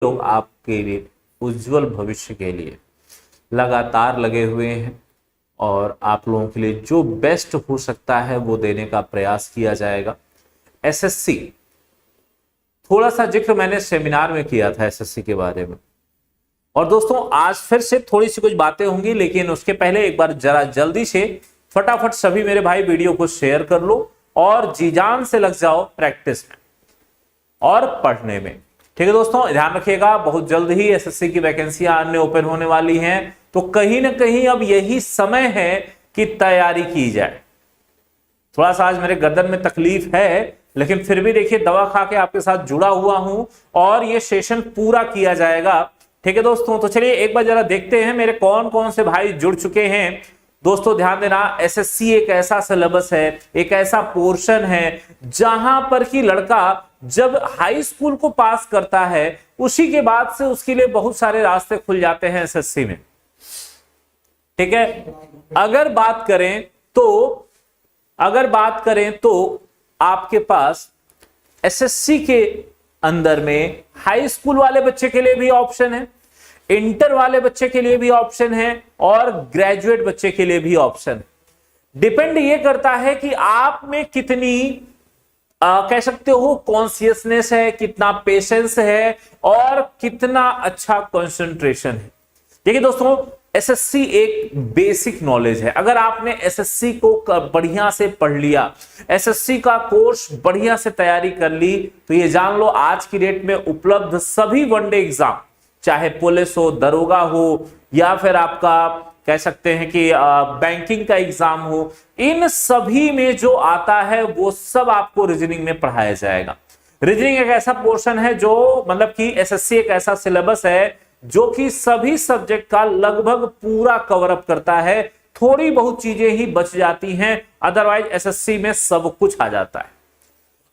लोग आपके लिए उज्जवल भविष्य के लिए लगातार लगे हुए हैं और आप लोगों के लिए जो बेस्ट हो सकता है वो देने का प्रयास किया जाएगा। एसएससी, थोड़ा सा जिक्र मैंने सेमिनार में किया था एसएससी के बारे में, और दोस्तों आज फिर से थोड़ी सी कुछ बातें होंगी, लेकिन उसके पहले एक बार जरा जल्दी से फटाफट सभी मेरे भाई वीडियो को शेयर कर लो और जी जान से लग जाओ प्रैक्टिस में और पढ़ने में। ठीक है दोस्तों, ध्यान रखिएगा, बहुत जल्द ही एसएससी की वैकेंसियां अन्य ओपन होने वाली हैं, तो कहीं ना कहीं अब यही समय है कि तैयारी की जाए। थोड़ा सा आज मेरे गर्दन में तकलीफ है, लेकिन फिर भी देखिए दवा खा के आपके साथ जुड़ा हुआ हूं और ये सेशन पूरा किया जाएगा। ठीक है दोस्तों, तो चलिए एक बार जरा देखते हैं मेरे कौन कौन से भाई जुड़ चुके हैं। दोस्तों ध्यान देना, एसएससी एक ऐसा सिलेबस है, एक ऐसा पोर्शन है जहां पर कि लड़का जब हाई स्कूल को पास करता है उसी के बाद से उसके लिए बहुत सारे रास्ते खुल जाते हैं एसएससी में। ठीक है, अगर बात करें तो आपके पास एसएससी के अंदर में हाई स्कूल वाले बच्चे के लिए भी ऑप्शन है, इंटर वाले बच्चे के लिए भी ऑप्शन है और ग्रेजुएट बच्चे के लिए भी ऑप्शन है। डिपेंड ये करता है कि आप में कितनी कह सकते हो कॉन्शियसनेस है, कितना पेशेंस है और कितना अच्छा कंसंट्रेशन है। देखिए दोस्तों, एसएससी एक बेसिक नॉलेज है। अगर आपने एसएससी को बढ़िया से पढ़ लिया, एसएससी का कोर्स बढ़िया से तैयारी कर ली, तो ये जान लो आज की डेट में उपलब्ध सभी वनडे एग्जाम, चाहे पुलिस हो, दरोगा हो या फिर आपका कह सकते हैं कि बैंकिंग का एग्जाम हो, इन सभी में जो आता है वो सब आपको रीजनिंग में पढ़ाया जाएगा। रीजनिंग एक ऐसा पोर्शन है जो मतलब कि एसएससी एक ऐसा सिलेबस है जो कि सभी सब्जेक्ट का लगभग पूरा कवर अप करता है। थोड़ी बहुत चीजें ही बच जाती हैं, अदरवाइज एसएससी में सब कुछ आ जाता है।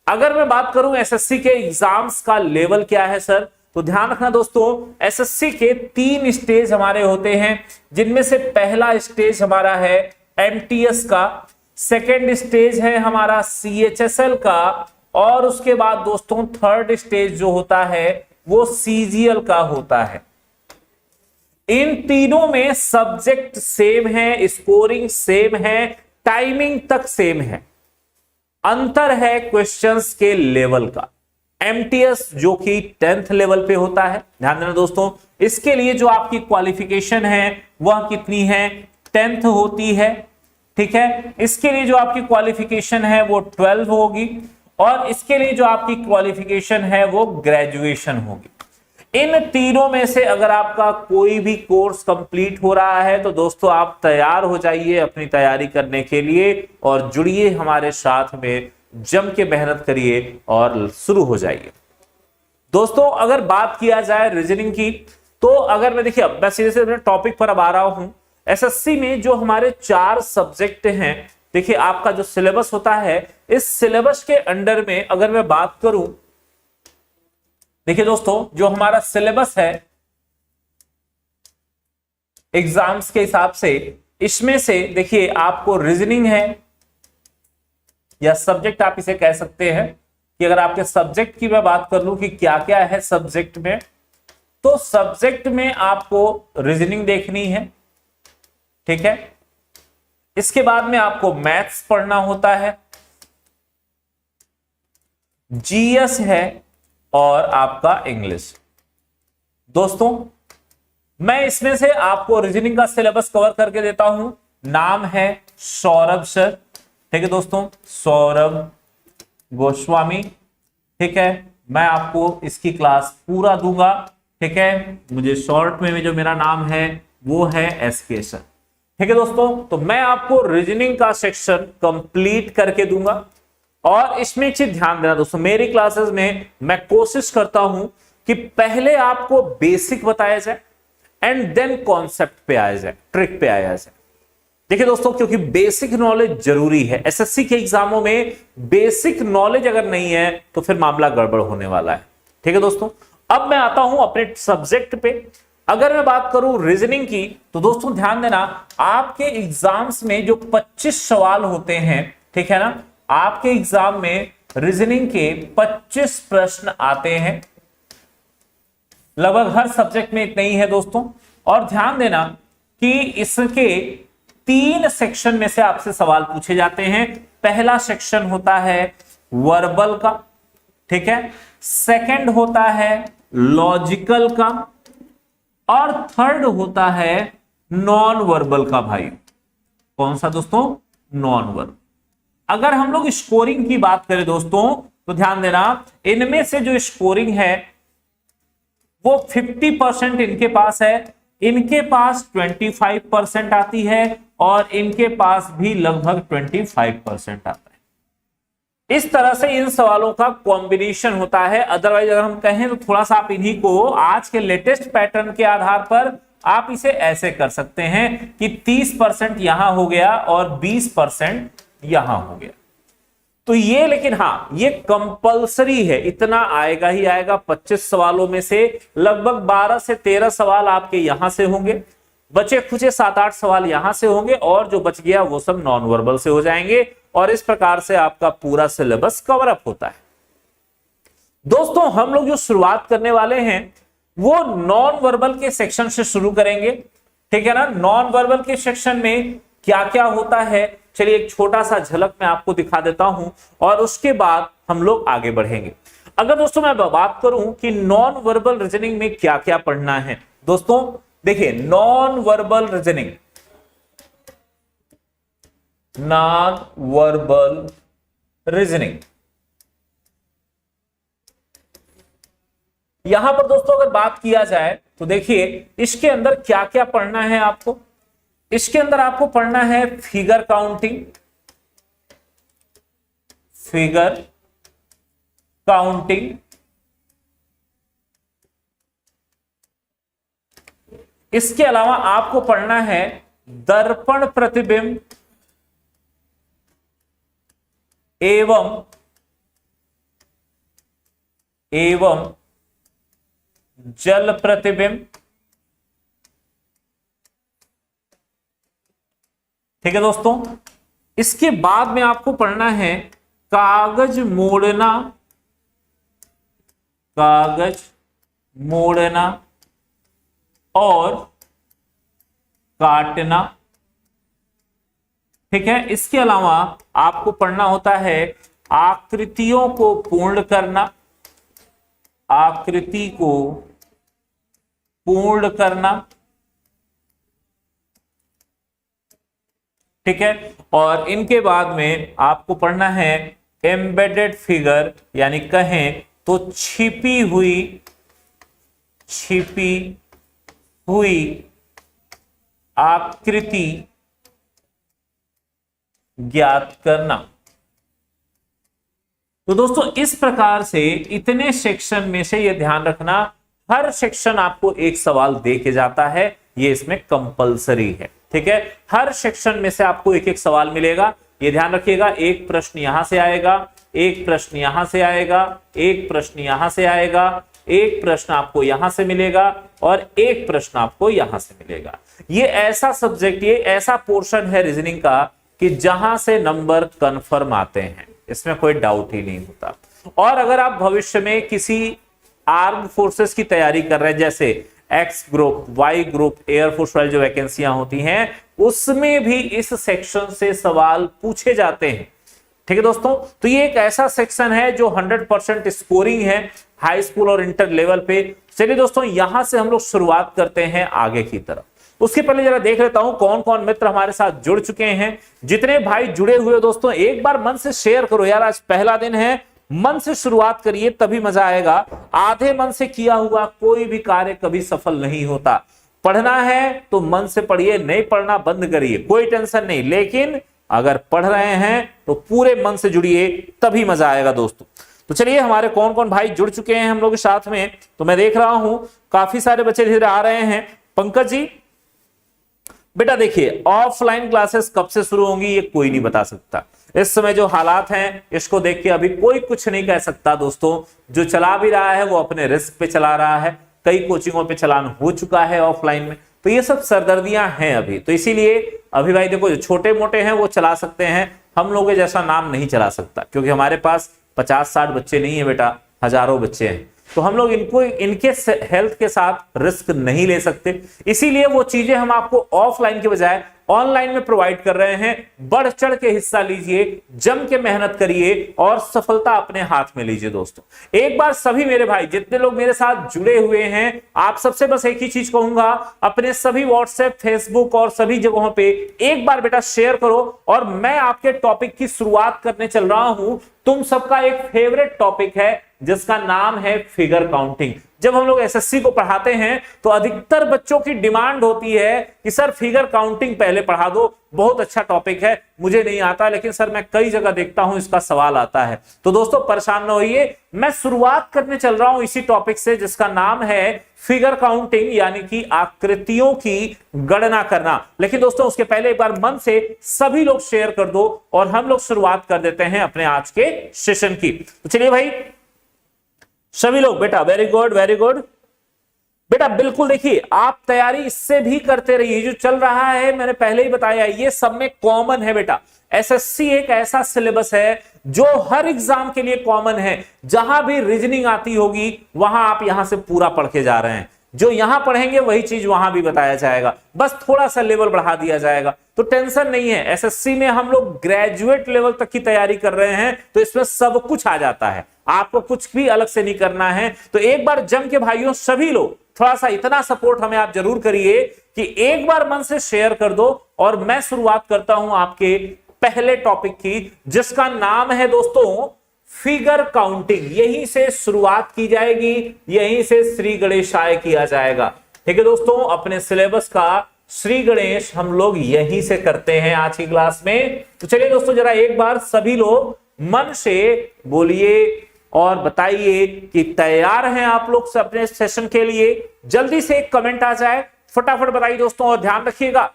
अगर मैं बात करूं एसएससी के एग्जाम्स का लेवल क्या है सर, तो ध्यान रखना दोस्तों, एसएससी के 3 स्टेज हमारे होते हैं, जिनमें से पहला स्टेज हमारा है एमटीएस का, सेकेंड स्टेज है हमारा सीएचएसएल का, और उसके बाद दोस्तों थर्ड स्टेज जो होता है वो सीजीएल का होता है। इन तीनों में सब्जेक्ट सेम है, स्कोरिंग सेम है, टाइमिंग तक सेम है, अंतर है क्वेश्चंस के लेवल का। एमटीएस जो कि 10th लेवल पे होता है, ध्यान देना दोस्तों, इसके लिए जो आपकी क्वालिफिकेशन है वह कितनी है, 10th होती है। ठीक है, इसके लिए जो आपकी क्वालिफिकेशन है वो 12 होगी और इसके लिए जो आपकी क्वालिफिकेशन है वो ग्रेजुएशन होगी। इन तीनों में से अगर आपका कोई भी कोर्स कंप्लीट हो रहा है तो दोस्तों आप तैयार हो जाइए अपनी तैयारी करने के लिए और जुड़िए हमारे साथ में, जम के मेहनत करिए और शुरू हो जाइए। दोस्तों अगर बात किया जाए रीजनिंग की, तो अगर मैं देखिए अब मैं सीधे से अपने टॉपिक पर अब आ रहा हूं। एसएससी में जो हमारे 4 सब्जेक्ट हैं, देखिए आपका जो सिलेबस होता है, इस सिलेबस के अंडर में अगर मैं बात करूं, देखिए दोस्तों जो हमारा सिलेबस है एग्जाम्स के हिसाब से, इसमें से देखिए आपको रीजनिंग है या सब्जेक्ट आप इसे कह सकते हैं कि अगर आपके सब्जेक्ट की मैं बात कर लूं कि क्या क्या है सब्जेक्ट में, तो सब्जेक्ट में आपको रीजनिंग देखनी है। ठीक है, इसके बाद में आपको मैथ्स पढ़ना होता है, जीएस है और आपका इंग्लिश। दोस्तों मैं इसमें से आपको रीजनिंग का सिलेबस कवर करके देता हूं। नाम है सौरभ सर। ठीक है दोस्तों, सौरभ गोस्वामी। ठीक है, मैं आपको इसकी क्लास पूरा दूंगा। ठीक है, मुझे शॉर्ट में जो मेरा नाम है वो है एसके सर। ठीक है दोस्तों, तो मैं आपको रीजनिंग का सेक्शन कंप्लीट करके दूंगा और इसमें एक चीज ध्यान देना दोस्तों, मेरी क्लासेस में मैं कोशिश करता हूं कि पहले आपको बेसिक बताया जाए एंड देन कॉन्सेप्ट पे आया जाए, ट्रिक पे आया जाए। देखिए दोस्तों, क्योंकि बेसिक नॉलेज जरूरी है। एसएससी के एग्जामों में बेसिक नॉलेज अगर नहीं है तो फिर मामला गड़बड़ होने वाला है। ठीक है दोस्तों, अब मैं आता हूं अपने सब्जेक्ट पे। अगर मैं बात करूं रीजनिंग की, तो दोस्तों ध्यान देना, आपके एग्जाम्स में जो 25 सवाल होते हैं, ठीक है ना, आपके एग्जाम में रीजनिंग के 25 प्रश्न आते हैं। लगभग हर सब्जेक्ट में इतना ही है दोस्तों। और ध्यान देना कि इसके 3 सेक्शन में से आपसे सवाल पूछे जाते हैं। पहला सेक्शन होता है वर्बल का, ठीक है, सेकंड होता है लॉजिकल का, और थर्ड होता है नॉन वर्बल का। भाई कौन सा दोस्तों? Non verbal. अगर हम लोग स्कोरिंग की बात करें दोस्तों तो ध्यान देना, इनमें से जो स्कोरिंग है वो 50% इनके पास है, इनके पास 25% आती है, और इनके पास भी लगभग 25% आता है। इस तरह से इन सवालों का कॉम्बिनेशन होता है। अदरवाइज अगर हम कहें तो थोड़ा सा आप इन्हीं को आज के लेटेस्ट पैटर्न के आधार पर आप इसे ऐसे कर सकते हैं कि 30% यहां हो गया और 20% यहां हो गया। तो ये, लेकिन हां ये कंपलसरी है, इतना आएगा ही आएगा। 25 सवालों में से लगभग 12 से 13 सवाल आपके यहां से होंगे, बचे खुचे 7-8 सवाल यहां से होंगे, और जो बच गया वो सब नॉन वर्बल से हो जाएंगे। और इस प्रकार से आपका पूरा सिलेबस कवर अप होता है। दोस्तों हम लोग जो शुरुआत करने वाले हैं वो नॉन वर्बल के सेक्शन से शुरू करेंगे, ठीक है ना। नॉन वर्बल के सेक्शन में क्या क्या होता है, चलिए एक छोटा सा झलक मैं आपको दिखा देता हूं, और उसके बाद हम लोग आगे बढ़ेंगे। अगर दोस्तों मैं बात करूं कि नॉन वर्बल रीजनिंग में क्या क्या पढ़ना है, दोस्तों देखिए non verbal reasoning, non verbal reasoning, यहां पर दोस्तों अगर बात किया जाए तो देखिए इसके अंदर क्या क्या पढ़ना है आपको। इसके अंदर आपको पढ़ना है फिगर काउंटिंग, फिगर काउंटिंग, इसके अलावा आपको पढ़ना है दर्पण प्रतिबिंब एवं जल प्रतिबिंब, ठीक है दोस्तों। इसके बाद में आपको पढ़ना है कागज मोड़ना, कागज मोड़ना और काटना, ठीक है। इसके अलावा आपको पढ़ना होता है आकृतियों को पूर्ण करना, आकृति को पूर्ण करना, ठीक है। और इनके बाद में आपको पढ़ना है एम्बेडेड फिगर, यानी कहें तो छिपी हुई आकृति ज्ञात करना। तो दोस्तों इस प्रकार से इतने सेक्शन में से ये ध्यान रखना, हर सेक्शन आपको एक सवाल दे के जाता है, ये इसमें कंपलसरी है, ठीक है। हर सेक्शन में से आपको एक एक सवाल मिलेगा, ये ध्यान रखिएगा। एक प्रश्न यहां से आएगा, एक प्रश्न यहां से आएगा, एक प्रश्न यहां से आएगा, एक प्रश्न आपको यहां से मिलेगा, और एक प्रश्न आपको यहां से मिलेगा। ये ऐसा सब्जेक्ट, ये ऐसा पोर्शन है रीजनिंग का कि जहां से नंबर कंफर्म आते हैं, इसमें कोई डाउट ही नहीं होता। और अगर आप भविष्य में किसी आर्म फोर्सेस की तैयारी कर रहे हैं, जैसे X group, Y group, air force वाली जो वैकेंसियां होती हैं, उसमें भी इस सेक्शन से सवाल पूछे जाते हैं, ठीक है दोस्तों। तो ये एक ऐसा सेक्शन है जो 100% स्कोरिंग है हाई स्कूल और इंटर लेवल पे। चलिए दोस्तों यहां से हम लोग शुरुआत करते हैं आगे की तरफ। उसके पहले जरा देख लेता हूं कौन कौन मित्र हमारे साथ जुड़ चुके हैं। जितने भाई जुड़े हुए दोस्तों एक बार मन से शेयर करो यार, आज पहला दिन है, मन से शुरुआत करिए तभी मजा आएगा। आधे मन से किया हुआ कोई भी कार्य कभी सफल नहीं होता। पढ़ना है तो मन से पढ़िए, नहीं पढ़ना बंद करिए, कोई टेंशन नहीं, लेकिन अगर पढ़ रहे हैं तो पूरे मन से जुड़िए, तभी मजा आएगा दोस्तों। तो चलिए हमारे कौन कौन भाई जुड़ चुके हैं हम लोग के साथ में, तो मैं देख रहा हूं काफी सारे बच्चे धीरे आ रहे हैं। पंकज जी बेटा देखिए, ऑफलाइन क्लासेस कब से शुरू होंगी ये कोई नहीं बता सकता। इस समय जो हालात हैं इसको देख के अभी कोई कुछ नहीं कह सकता दोस्तों। जो चला भी रहा है वो अपने रिस्क पे चला रहा है, कई कोचिंगों पे चलान हो चुका है ऑफलाइन में, तो ये सब सरदर्दियां हैं अभी। तो इसीलिए अभी भाई देखो जो छोटे मोटे हैं वो चला सकते हैं, हम लोगों जैसा नाम नहीं चला सकता, क्योंकि हमारे पास 50-60 बच्चे नहीं है बेटा, हजारों बच्चे हैं। तो हम लोग इनके हेल्थ के साथ रिस्क नहीं ले सकते, इसीलिए वो चीजें हम आपको ऑफलाइन के बजाय ऑनलाइन में प्रोवाइड कर रहे हैं। बढ़ चढ़ के हिस्सा लीजिए, जम के मेहनत करिए और सफलता अपने हाथ में लीजिए। दोस्तों एक बार सभी मेरे भाई जितने लोग मेरे साथ जुड़े हुए हैं, आप सबसे बस एक ही चीज कहूंगा, अपने सभी व्हाट्सएप, फेसबुक और सभी जगहों पे एक बार बेटा शेयर करो। और मैं आपके टॉपिक की शुरुआत करने चल रहा हूं। तुम सबका एक फेवरेट टॉपिक है जिसका नाम है फिगर काउंटिंग। जब हम लोग एसएससी को पढ़ाते हैं तो अधिकतर बच्चों की डिमांड होती है कि सर फिगर काउंटिंग पहले पढ़ा दो, बहुत अच्छा टॉपिक है, मुझे नहीं आता, लेकिन सर मैं कई जगह देखता हूं इसका सवाल आता है। तो दोस्तों परेशान न होइए, मैं शुरुआत करने चल रहा हूं इसी टॉपिक से जिसका नाम है फिगर काउंटिंग, यानी कि आकृतियों की गणना करना। लेकिन दोस्तों उसके पहले एक बार मन से सभी लोग शेयर कर दो और हम लोग शुरुआत कर देते हैं अपने आज के सेशन की। तो चलिए भाई सभी लोग, बेटा वेरी गुड वेरी गुड बेटा, बिल्कुल देखिए आप तैयारी इससे भी करते रहिए। जो चल रहा है मैंने पहले ही बताया, ये सब में कॉमन है बेटा। एसएससी एक ऐसा सिलेबस है जो हर एग्जाम के लिए कॉमन है। जहां भी रीजनिंग आती होगी वहां आप यहां से पूरा पढ़ के जा रहे हैं, जो यहां पढ़ेंगे वही चीज वहां भी बताया जाएगा, बस थोड़ा सा लेवल बढ़ा दिया जाएगा। तो टेंशन नहीं है, एसएससी में हम लोग ग्रेजुएट लेवल तक की तैयारी कर रहे हैं, तो इसमें सब कुछ आ जाता है, आपको कुछ भी अलग से नहीं करना है। तो एक बार जम के भाइयों सभी लोग थोड़ा सा इतना सपोर्ट हमें आप जरूर करिए कि एक बार मन से शेयर कर दो। और मैं शुरुआत करता हूं आपके पहले टॉपिक की, जिसका नाम है दोस्तों फिगर काउंटिंग। यहीं से शुरुआत की जाएगी, यहीं से श्री गणेशाय किया जाएगा। ठीक है दोस्तों, अपने सिलेबस का श्री गणेश हम लोग यहीं से करते हैं आज की क्लास में। तो चलिए दोस्तों जरा एक बार सभी लोग मन से बोलिए और बताइए कि तैयार हैं आप लोग अपने सेशन के लिए। जल्दी से एक कमेंट आ जाए, फटाफट बताइए दोस्तों। और ध्यान रखिएगा,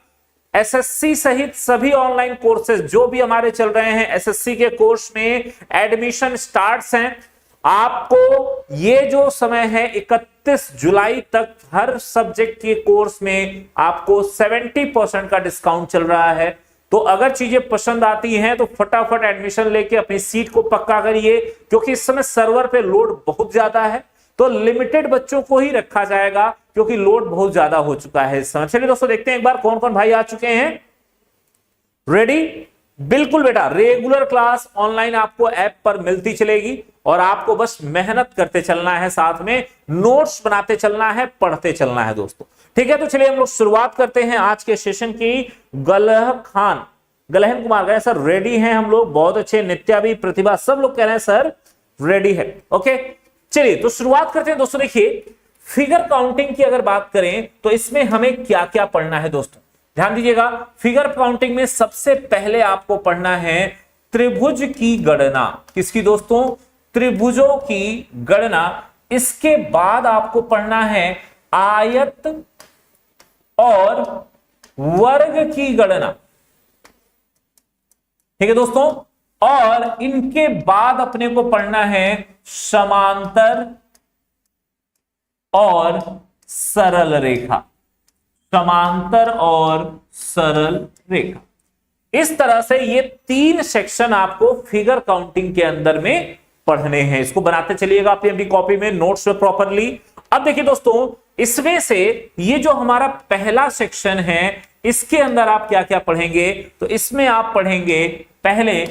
एसएससी सहित सभी ऑनलाइन कोर्सेज जो भी हमारे चल रहे हैं, एसएससी के कोर्स में एडमिशन स्टार्ट्स हैं। आपको ये जो समय है 31 जुलाई तक हर सब्जेक्ट के कोर्स में आपको 70% का डिस्काउंट चल रहा है। तो अगर चीजें पसंद आती हैं तो फटाफट एडमिशन लेके अपनी सीट को पक्का करिए, क्योंकि इस समय सर्वर पे लोड बहुत ज्यादा है, तो लिमिटेड बच्चों को ही रखा जाएगा क्योंकि लोड बहुत ज्यादा हो चुका है इस समय। चलिए दोस्तों देखते हैं एक बार कौन कौन भाई आ चुके हैं। रेडी? बिल्कुल बेटा, रेगुलर क्लास ऑनलाइन आपको ऐप पर मिलती चलेगी और आपको बस मेहनत करते चलना है, साथ में नोट्स बनाते चलना है, पढ़ते चलना है दोस्तों। ठीक है, तो चलिए हम लोग शुरुआत करते हैं आज के सेशन की। गलहन कुमार गए सर, रेडी हैं हम लोग, बहुत अच्छे। नित्या भी, प्रतिभा, सब लोग कह रहे हैं सर रेडी है। ओके चलिए तो शुरुआत करते हैं दोस्तों। देखिए फिगर काउंटिंग की अगर बात करें तो इसमें हमें क्या क्या पढ़ना है दोस्तों, ध्यान दीजिएगा। फिगर काउंटिंग में सबसे पहले आपको पढ़ना है त्रिभुज की गणना। किसकी दोस्तों? त्रिभुजों की गणना। इसके बाद आपको पढ़ना है आयत और वर्ग की गणना। ठीक है दोस्तों, और इनके बाद अपने को पढ़ना है समांतर और सरल रेखा। समांतर और सरल रेखा, इस तरह से ये 3 सेक्शन आपको फिगर काउंटिंग के अंदर में पढ़ने हैं। इसको बनाते चलिएगा अपनी अपनी कॉपी में, नोट्स में प्रॉपरली। अब देखिए दोस्तों, इसमें से ये जो हमारा पहला सेक्शन है इसके अंदर आप क्या क्या पढ़ेंगे, तो इसमें आप पढ़ेंगे पहले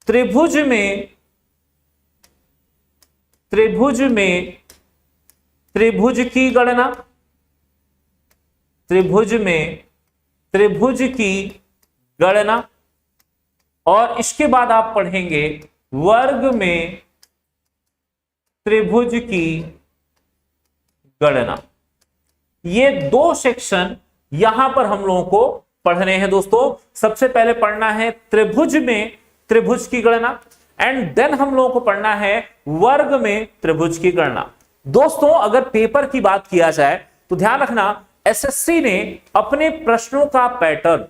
त्रिभुज में त्रिभुज की गणना, त्रिभुज में त्रिभुज की गणना, और इसके बाद आप पढ़ेंगे वर्ग में त्रिभुज की गणना। ये 2 सेक्शन यहां पर हम लोगों को पढ़ने हैं दोस्तों। सबसे पहले पढ़ना है त्रिभुज में त्रिभुज की गणना, एंड देन हम लोगों को पढ़ना है वर्ग में त्रिभुज की गणना। दोस्तों अगर पेपर की बात किया जाए तो ध्यान रखना, एसएससी ने अपने प्रश्नों का पैटर्न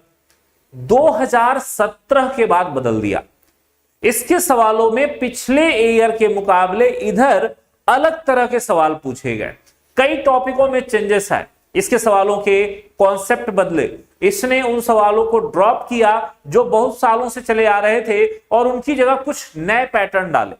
2017 के बाद बदल दिया। इसके सवालों में पिछले ईयर के मुकाबले इधर अलग तरह के सवाल पूछे गए, कई टॉपिकों में चेंजेस है, इसके सवालों के कॉन्सेप्ट बदले। इसने उन सवालों को ड्रॉप किया जो बहुत सालों से चले आ रहे थे और उनकी जगह कुछ नए पैटर्न डाले।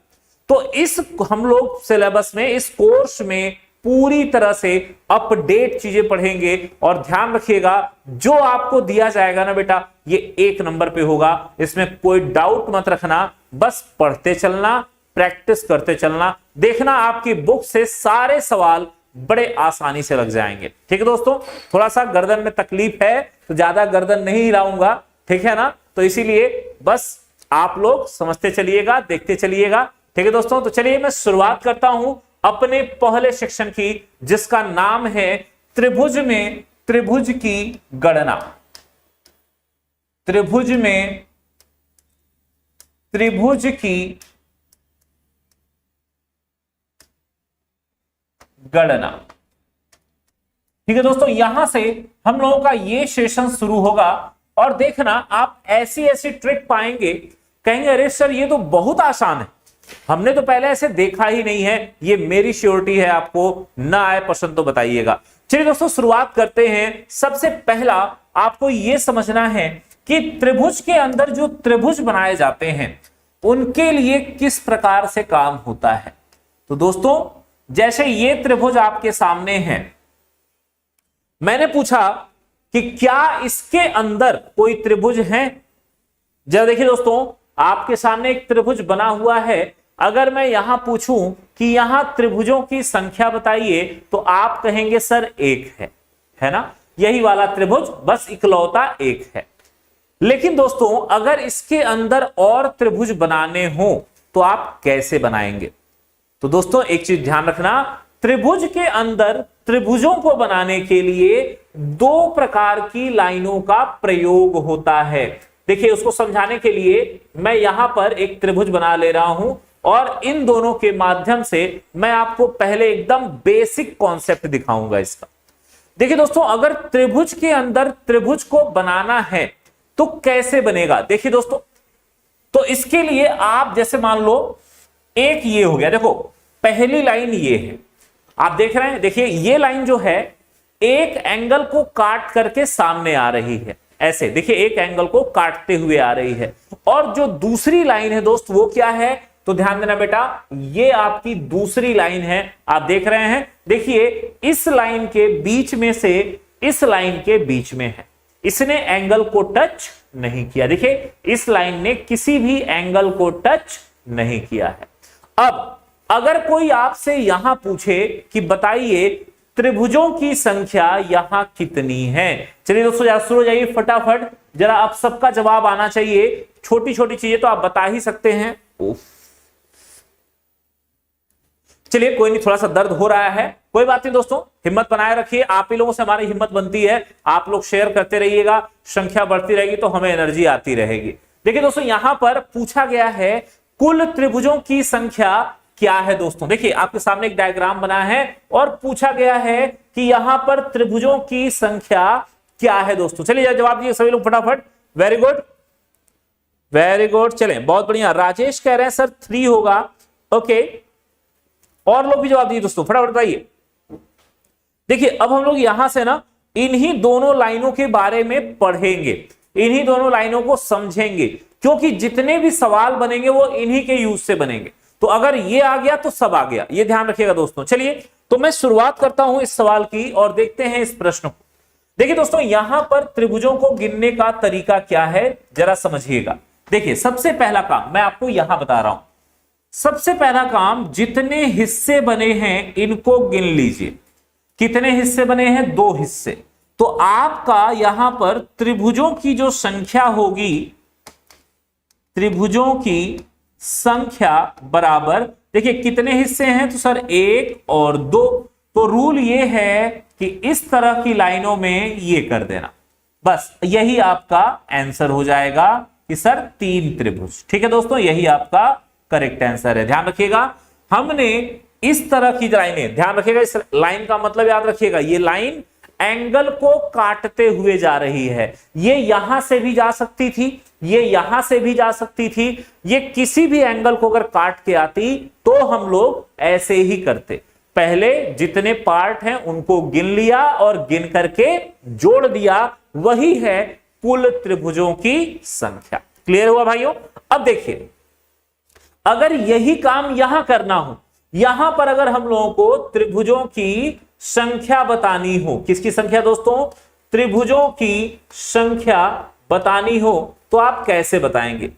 तो इस हम लोग सिलेबस में, इस कोर्स में पूरी तरह से अपडेट चीजें पढ़ेंगे। और ध्यान रखिएगा, जो आपको दिया जाएगा ना बेटा, ये 1 नंबर पे होगा, इसमें कोई डाउट मत रखना। बस पढ़ते चलना, प्रैक्टिस करते चलना, देखना आपकी बुक से सारे सवाल बड़े आसानी से लग जाएंगे। ठीक है दोस्तों, थोड़ा सा गर्दन में तकलीफ है तो ज्यादा गर्दन नहीं हिलाऊंगा, ठीक है ना, तो इसीलिए बस आप लोग समझते चलिएगा, देखते चलिएगा। ठीक है दोस्तों, तो चलिए मैं शुरुआत करता हूं अपने पहले सेक्शन की, जिसका नाम है त्रिभुज में त्रिभुज की गणना। त्रिभुज में त्रिभुज की गणना। ठीक है दोस्तों, यहां से हम लोगों का ये सेशन शुरू होगा और देखना आप ऐसी ऐसी ट्रिक पाएंगे, कहेंगे अरे सर ये तो बहुत आसान है, हमने तो पहले ऐसे देखा ही नहीं है। ये मेरी श्योरिटी है, आपको ना आए पसंद तो बताइएगा। चलिए दोस्तों शुरुआत करते हैं। सबसे पहला आपको यह समझना है कि त्रिभुज के अंदर जो त्रिभुज बनाए जाते हैं उनके लिए किस प्रकार से काम होता है। तो दोस्तों जैसे ये त्रिभुज आपके सामने है, मैंने पूछा कि क्या इसके अंदर कोई त्रिभुज है। जरा देखिए दोस्तों, आपके सामने एक त्रिभुज बना हुआ है। अगर मैं यहां पूछूं कि यहां त्रिभुजों की संख्या बताइए, तो आप कहेंगे सर 1 है ना, यही वाला त्रिभुज, बस इकलौता 1 है। लेकिन दोस्तों अगर इसके अंदर और त्रिभुज बनाने हो तो आप कैसे बनाएंगे। तो दोस्तों एक चीज ध्यान रखना, त्रिभुज के अंदर त्रिभुजों को बनाने के लिए 2 प्रकार की लाइनों का प्रयोग होता है। देखिए उसको समझाने के लिए मैं यहां पर एक त्रिभुज बना ले रहा हूं और इन दोनों के माध्यम से मैं आपको पहले एकदम बेसिक कॉन्सेप्ट दिखाऊंगा इसका। देखिए दोस्तों, अगर त्रिभुज के अंदर त्रिभुज को बनाना है तो कैसे बनेगा। देखिए दोस्तों, तो इसके लिए आप जैसे मान लो एक ये हो गया, देखो पहली लाइन ये है, आप देख रहे हैं, देखिए ये लाइन जो है एक एंगल को काट करके सामने आ रही है, ऐसे देखिए एक एंगल को काटते हुए आ रही है। और जो दूसरी लाइन है दोस्त वो क्या है, तो ध्यान देना बेटा, ये आपकी दूसरी लाइन है। आप देख रहे हैं, देखिए इस लाइन के बीच में से इस लाइन के बीच में है, इसने एंगल को टच नहीं किया। देखिए इस लाइन ने किसी भी एंगल को टच नहीं किया है। अब अगर कोई आपसे यहां पूछे कि बताइए त्रिभुजों की संख्या यहां कितनी है, चलिए दोस्तों जरा शुरू हो जाइए फटाफट, जरा आप सबका जवाब आना चाहिए। छोटी छोटी चीजें तो आप बता ही सकते हैं। चलिए कोई नहीं, थोड़ा सा दर्द हो रहा है, कोई बात नहीं दोस्तों, हिम्मत बनाए रखिए। आप ही लोगों से हमारी हिम्मत बनती है, आप लोग शेयर करते रहिएगा, संख्या बढ़ती रहेगी तो हमें एनर्जी आती रहेगी। देखिए दोस्तों यहां पर पूछा गया है कुल त्रिभुजों की संख्या क्या है। दोस्तों देखिए आपके सामने एक डायग्राम बना है और पूछा गया है कि यहां पर त्रिभुजों की संख्या क्या है। दोस्तों चलिए जवाब दीजिए सभी लोग फटाफट। वेरी गुड वेरी गुड, चलें बहुत बढ़िया। राजेश कह रहे हैं सर 3 होगा, ओके, और लोग भी जवाब दीजिए दोस्तों फटाफट बताइए। देखिए अब हम लोग यहां से ना इन्हीं दोनों लाइनों के बारे में पढ़ेंगे, इन्हीं दोनों लाइनों को समझेंगे, क्योंकि जितने भी सवाल बनेंगे वो इन्हीं के यूज से बनेंगे। तो अगर ये आ गया तो सब आ गया, ये ध्यान रखिएगा दोस्तों। चलिए तो मैं शुरुआत करता हूं इस सवाल की और देखते हैं इस प्रश्न को। देखिए दोस्तों यहां पर त्रिभुजों को गिनने का तरीका क्या है जरा समझिएगा। देखिए सबसे पहला काम मैं आपको यहां बता रहा हूं, सबसे पहला काम जितने हिस्से बने हैं इनको गिन लीजिए। कितने हिस्से बने हैं, 2 हिस्से। तो आपका यहां पर त्रिभुजों की जो संख्या होगी, त्रिभुजों की संख्या बराबर, देखिए कितने हिस्से हैं, तो सर 1 और 2। तो रूल ये है कि इस तरह की लाइनों में ये कर देना, बस यही आपका आंसर हो जाएगा कि सर 3 त्रिभुज। ठीक है दोस्तों, यही आपका करेक्ट आंसर है। ध्यान रखिएगा हमने इस तरह की लाइनें, ध्यान रखिएगा इस लाइन का मतलब याद रखिएगा, ये लाइन एंगल को काटते हुए जा रही है। ये यहां से भी जा सकती थी, ये यहां से भी जा सकती थी, ये किसी भी एंगल को अगर काट के आती तो हम लोग ऐसे ही करते, पहले जितने पार्ट हैं उनको गिन लिया और गिन करके जोड़ दिया, वही है कुल त्रिभुजों की संख्या। क्लियर हुआ भाइयों। अब देखिए अगर यही काम यहां करना हो, यहां पर अगर हम लोगों को त्रिभुजों की संख्या बतानी हो, किसकी संख्या दोस्तों, त्रिभुजों की संख्या बतानी हो, तो आप कैसे बताएंगे?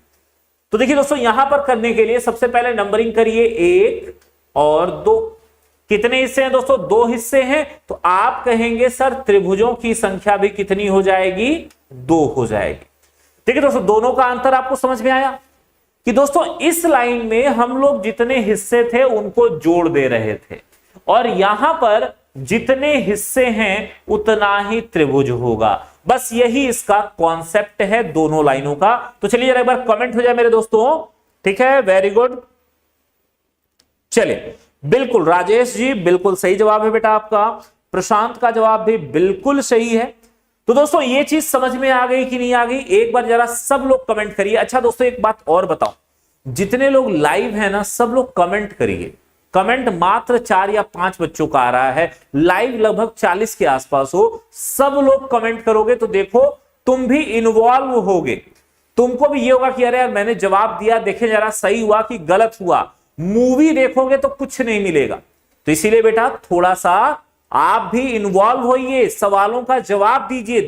तो देखिए दोस्तों, यहां पर करने के लिए सबसे पहले नंबरिंग करिए 1 और 2। कितने हिस्से हैं दोस्तों, 2 हिस्से हैं, तो आप कहेंगे सर त्रिभुजों की संख्या भी कितनी हो जाएगी, 2 हो जाएगी। ठीक है दोस्तों, दोनों का अंतर आपको समझ में आया कि दोस्तों इस लाइन में हम लोग जितने हिस्से थे उनको जोड़ दे रहे थे, और यहां पर जितने हिस्से हैं उतना ही त्रिभुज होगा। बस यही इसका कॉन्सेप्ट है दोनों लाइनों का। तो चलिए जरा एक बार कमेंट हो जाए मेरे दोस्तों। ठीक है, वेरी गुड। चलिए, बिल्कुल राजेश जी बिल्कुल सही जवाब है बेटा आपका। प्रशांत का जवाब भी बिल्कुल सही है। तो दोस्तों ये चीज समझ में आ गई कि नहीं आ गई, एक बार जरा सब लोग कमेंट करिए। अच्छा दोस्तों एक बात और बताओ, जितने लोग लाइव हैं ना सब लोग कमेंट करिए। कमेंट मात्र 4 या 5 बच्चों का आ रहा है, लाइव लगभग 40 के आसपास हो। सब लोग कमेंट करोगे तो देखो तुम भी इन्वॉल्व होगे, तुमको भी ये होगा कि अरे यार मैंने जवाब दिया, देखे जरा सही हुआ कि गलत हुआ। मूवी देखोगे तो कुछ नहीं मिलेगा, तो इसीलिए बेटा थोड़ा सा आप भी इन्वॉल्व होइए, सवालों का जवाब दीजिए।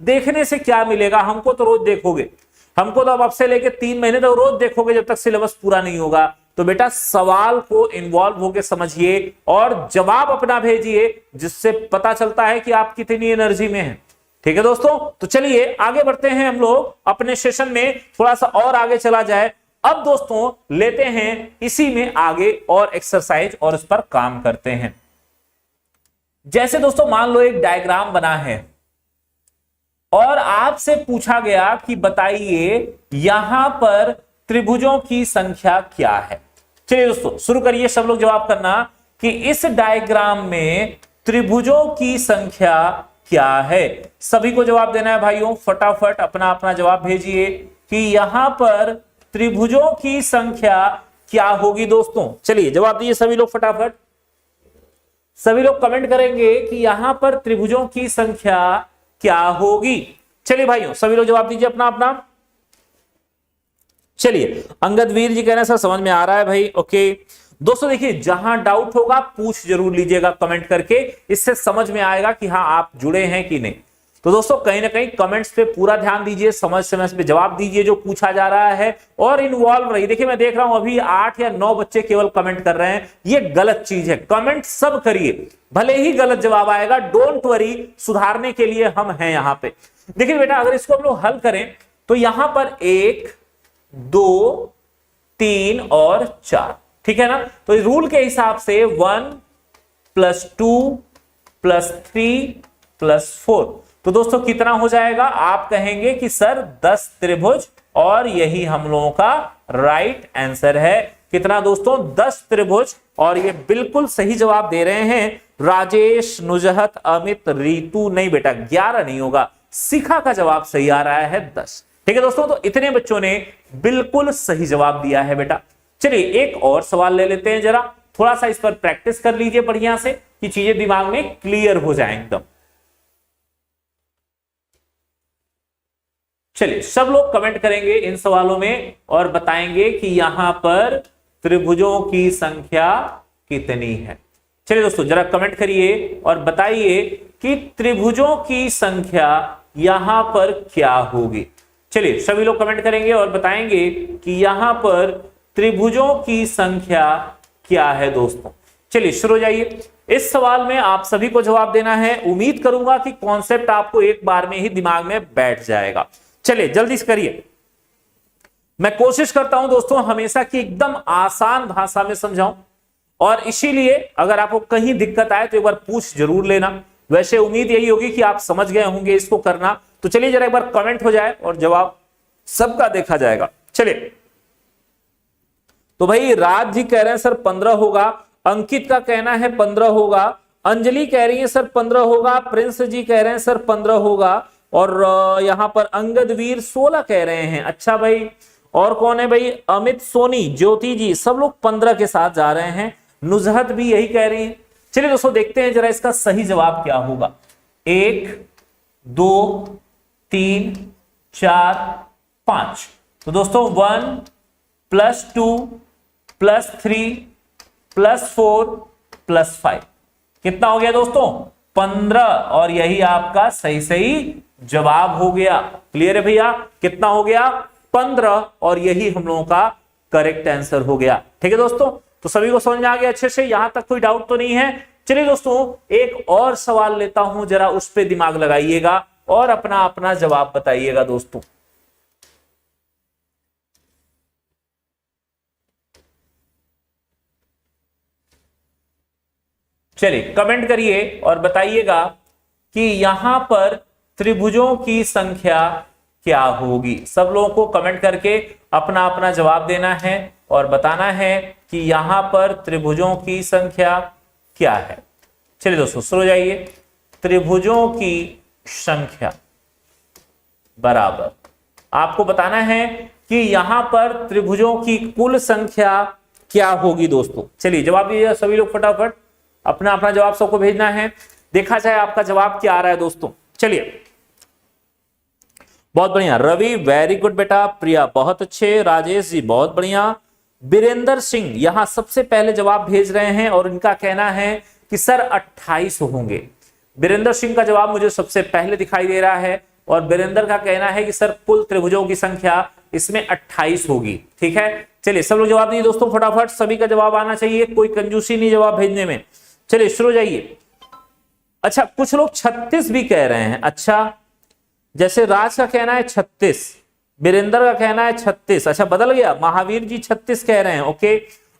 देखने से क्या मिलेगा, हमको तो रोज देखोगे, हमको तो अब से लेके 3 महीने तक रोज देखोगे जब तक सिलेबस पूरा नहीं होगा। तो बेटा सवाल को इन्वॉल्व होकर समझिए और जवाब अपना भेजिए, जिससे पता चलता है कि आप कितनी एनर्जी में हैं। ठीक है दोस्तों, तो चलिए आगे बढ़ते हैं हम लोग अपने सेशन में, थोड़ा सा और आगे चला जाए। अब दोस्तों लेते हैं इसी में आगे और एक्सरसाइज और उस पर काम करते हैं। जैसे दोस्तों मान लो एक डायग्राम बना है और आपसे पूछा गया कि बताइए यहां पर त्रिभुजों की संख्या क्या है। चलिए दोस्तों शुरू करिए, सब लोग जवाब करना कि इस डायग्राम में त्रिभुजों की संख्या क्या है। सभी को जवाब देना है भाइयों, फटाफट अपना अपना जवाब भेजिए कि यहां पर त्रिभुजों की संख्या क्या होगी। दोस्तों चलिए जवाब दीजिए सभी लोग फटाफट। सभी लोग कमेंट करेंगे कि यहां पर त्रिभुजों की संख्या क्या होगी। चलिए भाइयों सभी लोग जवाब दीजिए अपना अपना। चलिए अंगद वीर जी कह रहे हैं सर समझ में आ रहा है भाई, ओके। दोस्तों देखिए जहां डाउट होगा पूछ जरूर लीजिएगा कमेंट करके, इससे समझ में आएगा कि हाँ आप जुड़े हैं कि नहीं। तो दोस्तों कहीं ना कहीं कमेंट्स पे पूरा ध्यान दीजिए, समझ पे जवाब दीजिए जो पूछा जा रहा है और इन्वॉल्व रहिए। देखिए मैं देख रहा हूं अभी 8 या 9 बच्चे केवल कमेंट कर रहे हैं, ये गलत चीज है। कमेंट सब करिए, भले ही गलत जवाब आएगा, डोंट वरी, सुधारने के लिए हम हैं यहां पे। देखिए बेटा अगर इसको हम लोग हल करें तो यहां पर 1 2 3 और 4, ठीक है ना। तो रूल के हिसाब से 1 + 2 + 3 + 4, तो दोस्तों कितना हो जाएगा। आप कहेंगे कि सर 10 त्रिभुज, और यही हम लोगों का राइट आंसर है। कितना दोस्तों, 10 त्रिभुज, और ये बिल्कुल सही जवाब दे रहे हैं राजेश, नुजहत, अमित, रीतू। नहीं बेटा 11 नहीं होगा, शिखा का जवाब सही आ रहा है 10। ठीक है दोस्तों, तो इतने बच्चों ने बिल्कुल सही जवाब दिया है बेटा। चलिए एक और सवाल ले लेते हैं, जरा थोड़ा सा इस पर प्रैक्टिस कर लीजिए बढ़िया से कि चीजें दिमाग में क्लियर हो जाए एकदम। चलिए सब लोग कमेंट करेंगे इन सवालों में और बताएंगे कि यहां पर त्रिभुजों की संख्या कितनी है। चलिए दोस्तों जरा कमेंट करिए और बताइए कि त्रिभुजों की संख्या यहां पर क्या होगी। चलिए सभी लोग कमेंट करेंगे और बताएंगे कि यहां पर त्रिभुजों की संख्या क्या है दोस्तों। चलिए शुरू हो जाइए। इस सवाल में आप सभी को जवाब देना है। उम्मीद करूंगा कि कॉन्सेप्ट आपको एक बार में ही दिमाग में बैठ जाएगा। चलिए जल्दी से करिए। मैं कोशिश करता हूं दोस्तों हमेशा की एकदम आसान भाषा में समझाऊं, और इसीलिए अगर आपको कहीं दिक्कत आए तो एक बार पूछ जरूर लेना। वैसे उम्मीद यही होगी कि आप समझ गए होंगे इसको करना। तो चलिए जरा एक बार कमेंट हो जाए और जवाब सबका देखा जाएगा। चलिए तो भाई राज जी कह रहे हैं सर 15 होगा, अंकित का कहना है 15 होगा, अंजलि कह रही है सर 15 होगा, प्रिंस जी कह रहे हैं सर 15 होगा, और यहां पर अंगद वीर 16 कह रहे हैं। अच्छा भाई, और कौन है भाई, अमित, सोनी, ज्योति जी, सब लोग 15 के साथ जा रहे हैं। नुजहत भी यही कह रही है। चलिए दोस्तों देखते हैं जरा इसका सही जवाब क्या होगा। 1 2 3 4 5, तो दोस्तों 1 +2 +3 +4 +5 कितना हो गया दोस्तों? 15। और यही आपका सही सही जवाब हो गया। क्लियर है भैया? कितना हो गया? 15। और यही हम लोगों का करेक्ट आंसर हो गया। ठीक है दोस्तों, तो सभी को समझ में आ गया अच्छे से? यहां तक कोई डाउट तो नहीं है? चलिए दोस्तों, एक और सवाल लेता हूं, जरा उस पर दिमाग लगाइएगा और अपना अपना जवाब बताइएगा दोस्तों। चलिए कमेंट करिए और बताइएगा कि यहां पर त्रिभुजों की संख्या क्या होगी। सब लोगों को कमेंट करके अपना अपना जवाब देना है और बताना है कि यहां पर त्रिभुजों की संख्या क्या है। चलिए दोस्तों शुरू हो जाइए। त्रिभुजों की संख्या बराबर आपको बताना है कि यहां पर त्रिभुजों की कुल संख्या क्या होगी दोस्तों। चलिए जवाब दीजिए सभी लोग फटाफट, अपना अपना जवाब सबको भेजना है। देखा जाए आपका जवाब क्या आ रहा है दोस्तों। चलिए बहुत बढ़िया, रवि वेरी गुड बेटा, प्रिया बहुत अच्छे, राजेश जी बहुत बढ़िया, बीरेंद्र सिंह यहां सबसे पहले जवाब भेज रहे हैं और इनका कहना है कि सर 28 होंगे। बीरेंद्र सिंह का जवाब मुझे सबसे पहले दिखाई दे रहा है और बीरेंद्र का कहना है कि सर कुल त्रिभुजों की संख्या इसमें 28 होगी। ठीक है, चलिए सब लोग जवाब दीजिए दोस्तों फटाफट, सभी का जवाब आना चाहिए, कोई कंजूसी नहीं जवाब भेजने में। चलिए शुरू हो जाइए। अच्छा कुछ लोग 36 भी कह रहे हैं। अच्छा जैसे राज का कहना है 36, बीरेंद्र का कहना है 36। अच्छा बदल गया, महावीर जी 36 कह रहे हैं। ओके,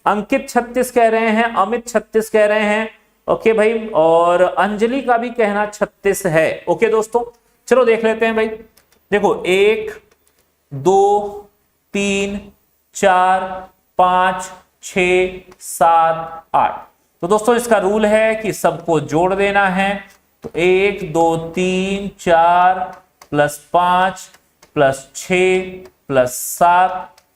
अंकित 36 कह रहे हैं, अमित 36 कह रहे हैं। ओके भाई, और अंजलि का भी कहना 36 है। ओके दोस्तों, चलो देख लेते हैं भाई। देखो 1 2 3 4 5 6 7 8। तो दोस्तों इसका रूल है कि सबको जोड़ देना है। तो 1 2 3 4 +5 +6 +7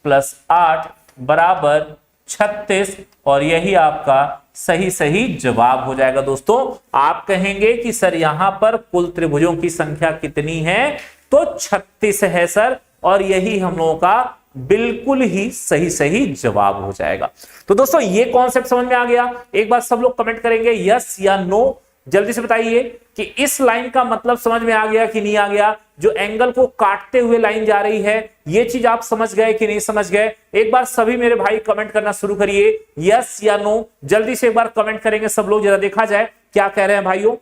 +8 बराबर 36। और यही आपका सही सही जवाब हो जाएगा दोस्तों। आप कहेंगे कि सर यहां पर कुल त्रिभुजों की संख्या कितनी है? तो 36 है सर, और यही हम लोगों का बिल्कुल ही सही सही जवाब हो जाएगा। तो दोस्तों ये कॉन्सेप्ट समझ में आ गया? एक बार सब लोग कमेंट करेंगे यस या नो, जल्दी से बताइए कि इस लाइन का मतलब समझ में आ गया कि नहीं आ गया। जो एंगल को काटते हुए लाइन जा रही है, ये चीज आप समझ गए कि नहीं समझ गए? एक बार सभी मेरे भाई कमेंट करना शुरू करिए, यस या नो, जल्दी से एक बार कमेंट करेंगे सब लोग, जरा देखा जाए क्या कह रहे हैं भाइयों।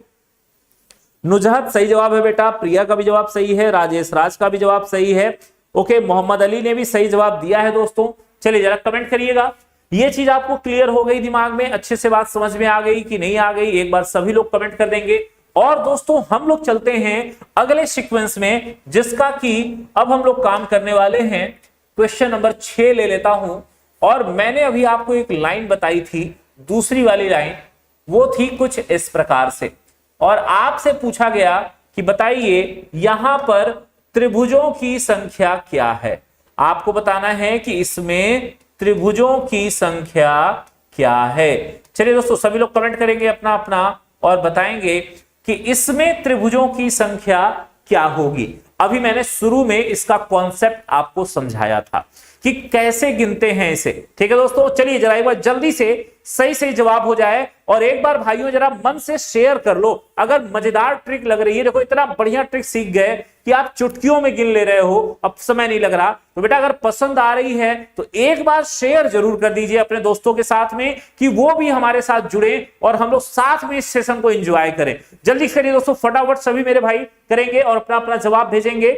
नुजहत सही जवाब है बेटा, प्रिया का भी जवाब सही है, राजेश राज का भी जवाब सही है। ओके, मोहम्मद अली ने भी सही जवाब दिया है दोस्तों। चलिए जरा कमेंट करिएगा। ये चीज आपको क्लियर हो गई दिमाग में, अच्छे से बात समझ में आ गई कि नहीं आ गई? एक बार सभी लोग कमेंट कर देंगे। और दोस्तों हम लोग चलते हैं अगले सीक्वेंस में, जिसका कि अब हम लोग काम करने वाले हैं। क्वेश्चन नंबर 6 ले लेता हूं। और मैंने अभी आपको एक लाइन बताई थी, दूसरी वाली लाइन, वो थी कुछ इस प्रकार से। और आपसे पूछा गया कि बताइए यहां पर त्रिभुजों की संख्या क्या है। आपको बताना है कि इसमें त्रिभुजों की संख्या क्या है। चलिए दोस्तों सभी लोग कमेंट करेंगे अपना अपना और बताएंगे कि इसमें त्रिभुजों की संख्या क्या होगी। अभी मैंने शुरू में इसका कॉन्सेप्ट आपको समझाया था कि कैसे गिनते हैं इसे। ठीक है दोस्तों, चलिए जरा एक बार जल्दी से सही सही जवाब हो जाए। और एक बार भाइयों जरा मन से शेयर कर लो, अगर मजेदार ट्रिक लग रही है। देखो इतना बढ़िया ट्रिक सीख गए कि आप चुटकियों में गिन ले रहे हो, अब समय नहीं लग रहा। तो बेटा अगर पसंद आ रही है तो एक बार शेयर जरूर कर दीजिए अपने दोस्तों के साथ में, कि वो भी हमारे साथ जुड़े और हम लोग साथ में इस सेशन को एंजॉय करें। जल्दी करिए दोस्तों फटाफट, सभी मेरे भाई करेंगे और अपना अपना जवाब भेजेंगे।